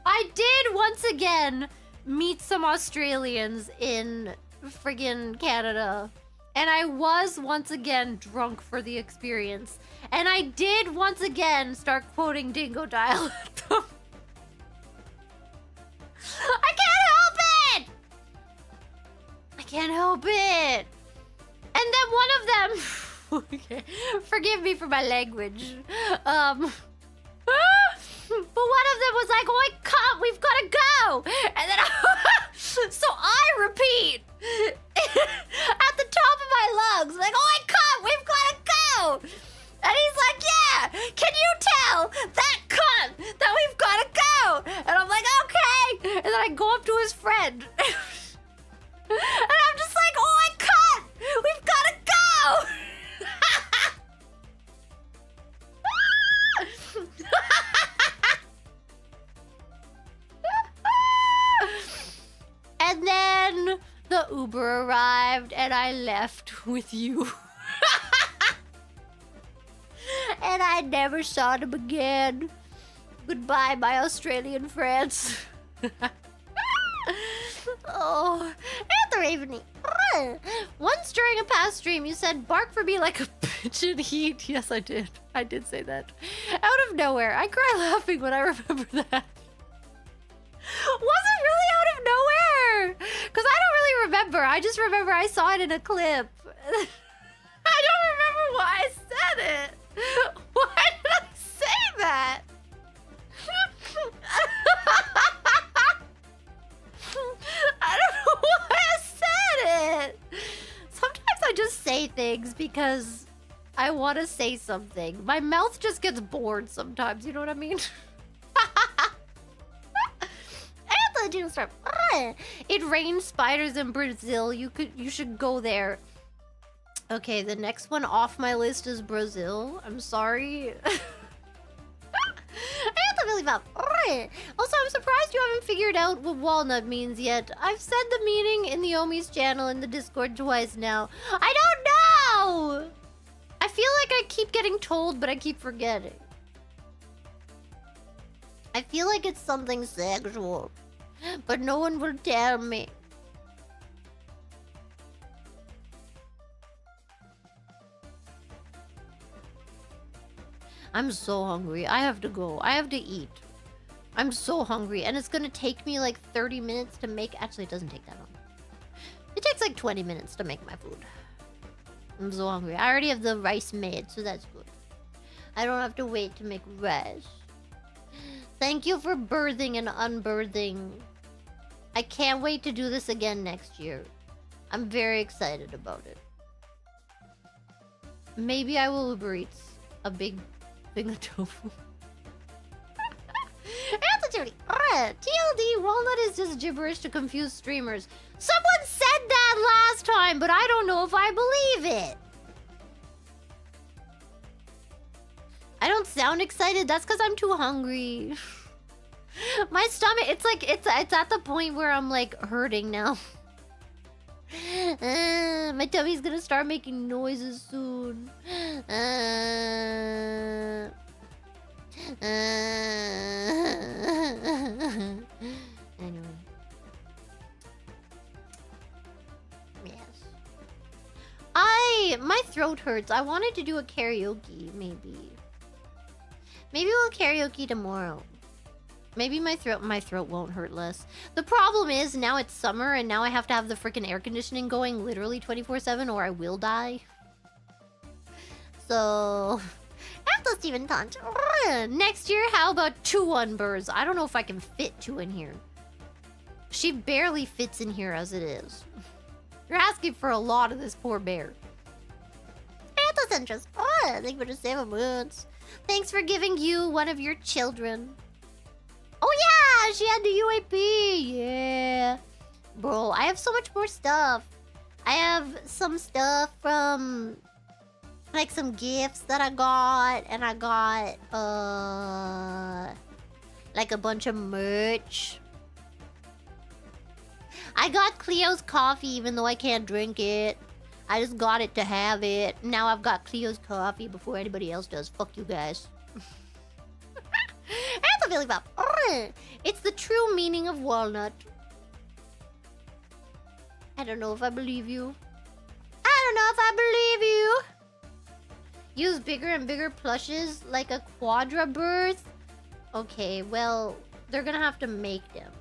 I did once again meet some Australians in friggin' Canada. And I was once again drunk for the experience. And I did once again start quoting Dingo Dial at them. I can't help it! I can't help it. And then one of them... Okay, forgive me for my language. But one of them was like, oh, we've got to go. And then so I repeat at the top of my lungs, like, oh, we've got to go. And he's like, yeah, can you tell that cunt that we've got to go? And I'm like, okay. And then I go up to his friend. And I'm just like, oh, I can't. We've got to go. And then the Uber arrived and I left with you. And I never saw them again. Goodbye, my Australian friends. Oh, and the Raven. Once during a past stream, you said, bark for me like a bitch in heat. Yes, I did. I did say that. Out of nowhere. I cry laughing when I remember that. Was it really out of nowhere? Because I don't really remember. I just remember I saw it in a clip. I don't remember why I said it. Why did I say that? I don't know why I said say things because I want to say something. My mouth just gets bored sometimes, you know what I mean? It rains spiders in Brazil. You should go there. Okay, the next one off my list is Brazil. I'm sorry. Also, I'm surprised you haven't figured out what walnut means yet. I've said the meaning in the Omi's channel in the Discord twice now. I don't know! I feel like I keep getting told, but I keep forgetting. I feel like it's something sexual, but no one will tell me. I'm so hungry. I have to go. I have to eat. I'm so hungry, and it's gonna take me like 30 minutes to make... Actually, it doesn't take that long. It takes like 20 minutes to make my food. I'm so hungry. I already have the rice made, so that's good. I don't have to wait to make rice. Thank you for birthing and unbirthing. I can't wait to do this again next year. I'm very excited about it. Maybe I will Uber Eats a big thing of tofu. TLD, walnut is just gibberish to confuse streamers. Someone said that last time, but I don't know if I believe it. I don't sound excited. That's because I'm too hungry. My stomach, it's at the point where I'm like hurting now. My tummy's gonna start making noises soon. Anyway. Yes. My throat hurts. I wanted to do a karaoke, maybe. Maybe we'll karaoke tomorrow. Maybe my throat won't hurt less. The problem is now it's summer and now I have to have the freaking air conditioning going literally 24/7 or I will die. So after Steven Tunch. Next year, how about 2 unburs? I don't know if I can fit 2 in here. She barely fits in here as it is. You're asking for a lot of this poor bear. Anthocentris. Thank you for the 7 months. Thanks for giving you one of your children. Oh yeah, she had the UAP. Yeah. Bro, I have so much more stuff. I have some stuff from like some gifts that I got, and I got like a bunch of merch. I got Cleo's coffee even though I can't drink it. I just got it to have it. Now I've got Cleo's coffee before anybody else does. Fuck you guys. It's the true meaning of walnut. I don't know if I believe you. I don't know if I believe you. Use bigger and bigger plushes like a quadra birth. Okay, well, they're gonna have to make them.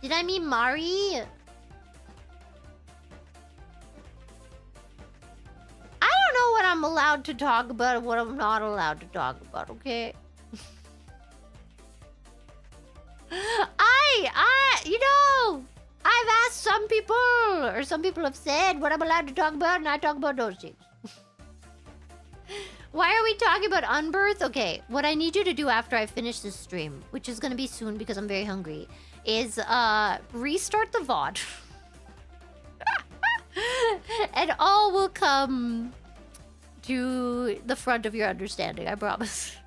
Did I mean Mari? I don't know what I'm allowed to talk about and what I'm not allowed to talk about, okay? You know, I've asked some people, or some people have said what I'm allowed to talk about, and I talk about those things. Why are we talking about unbirth? Okay, what I need you to do after I finish this stream, which is gonna be soon because I'm very hungry, is restart the VOD. And all will come to the front of your understanding, I promise.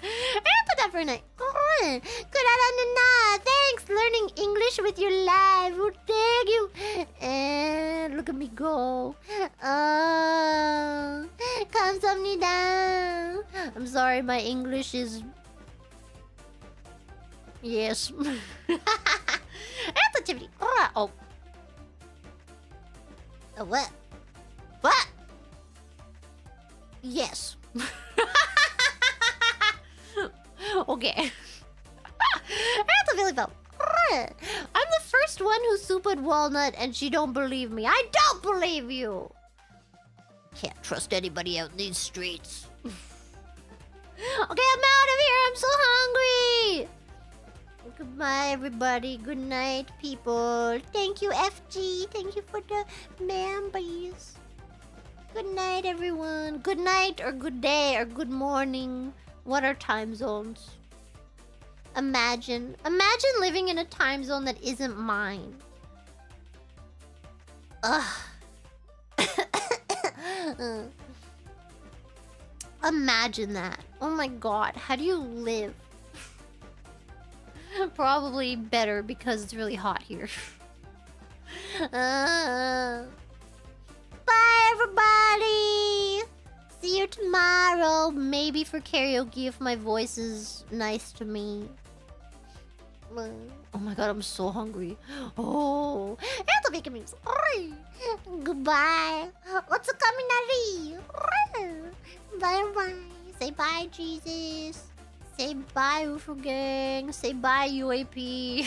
I put that for a night. Good, thanks. Learning English with your live. Oh, thank you. And look at me go. 감사합니다. I'm sorry, my English is... Yes. Activity. Oh. What? What? Yes. Okay. I'm the first one who souped walnut and she don't believe me. I don't believe you. Can't trust anybody out in these streets. Okay, I'm out of here. I'm so hungry. Goodbye, everybody. Good night, people. Thank you, FG. Thank you for the members. Good night, everyone. Good night, or good day, or good morning. What are time zones? Imagine living in a time zone that isn't mine. Ugh. Imagine that. Oh my god, how do you live? Probably better because it's really hot here. Bye, everybody! See you tomorrow. Maybe for karaoke if my voice is nice to me. Oh my god, I'm so hungry. Oh, it's making me sorry. Goodbye. What's a Kaminari? Bye bye. Say bye, Jesus. Say bye, UFO Gang. Say bye, UAP.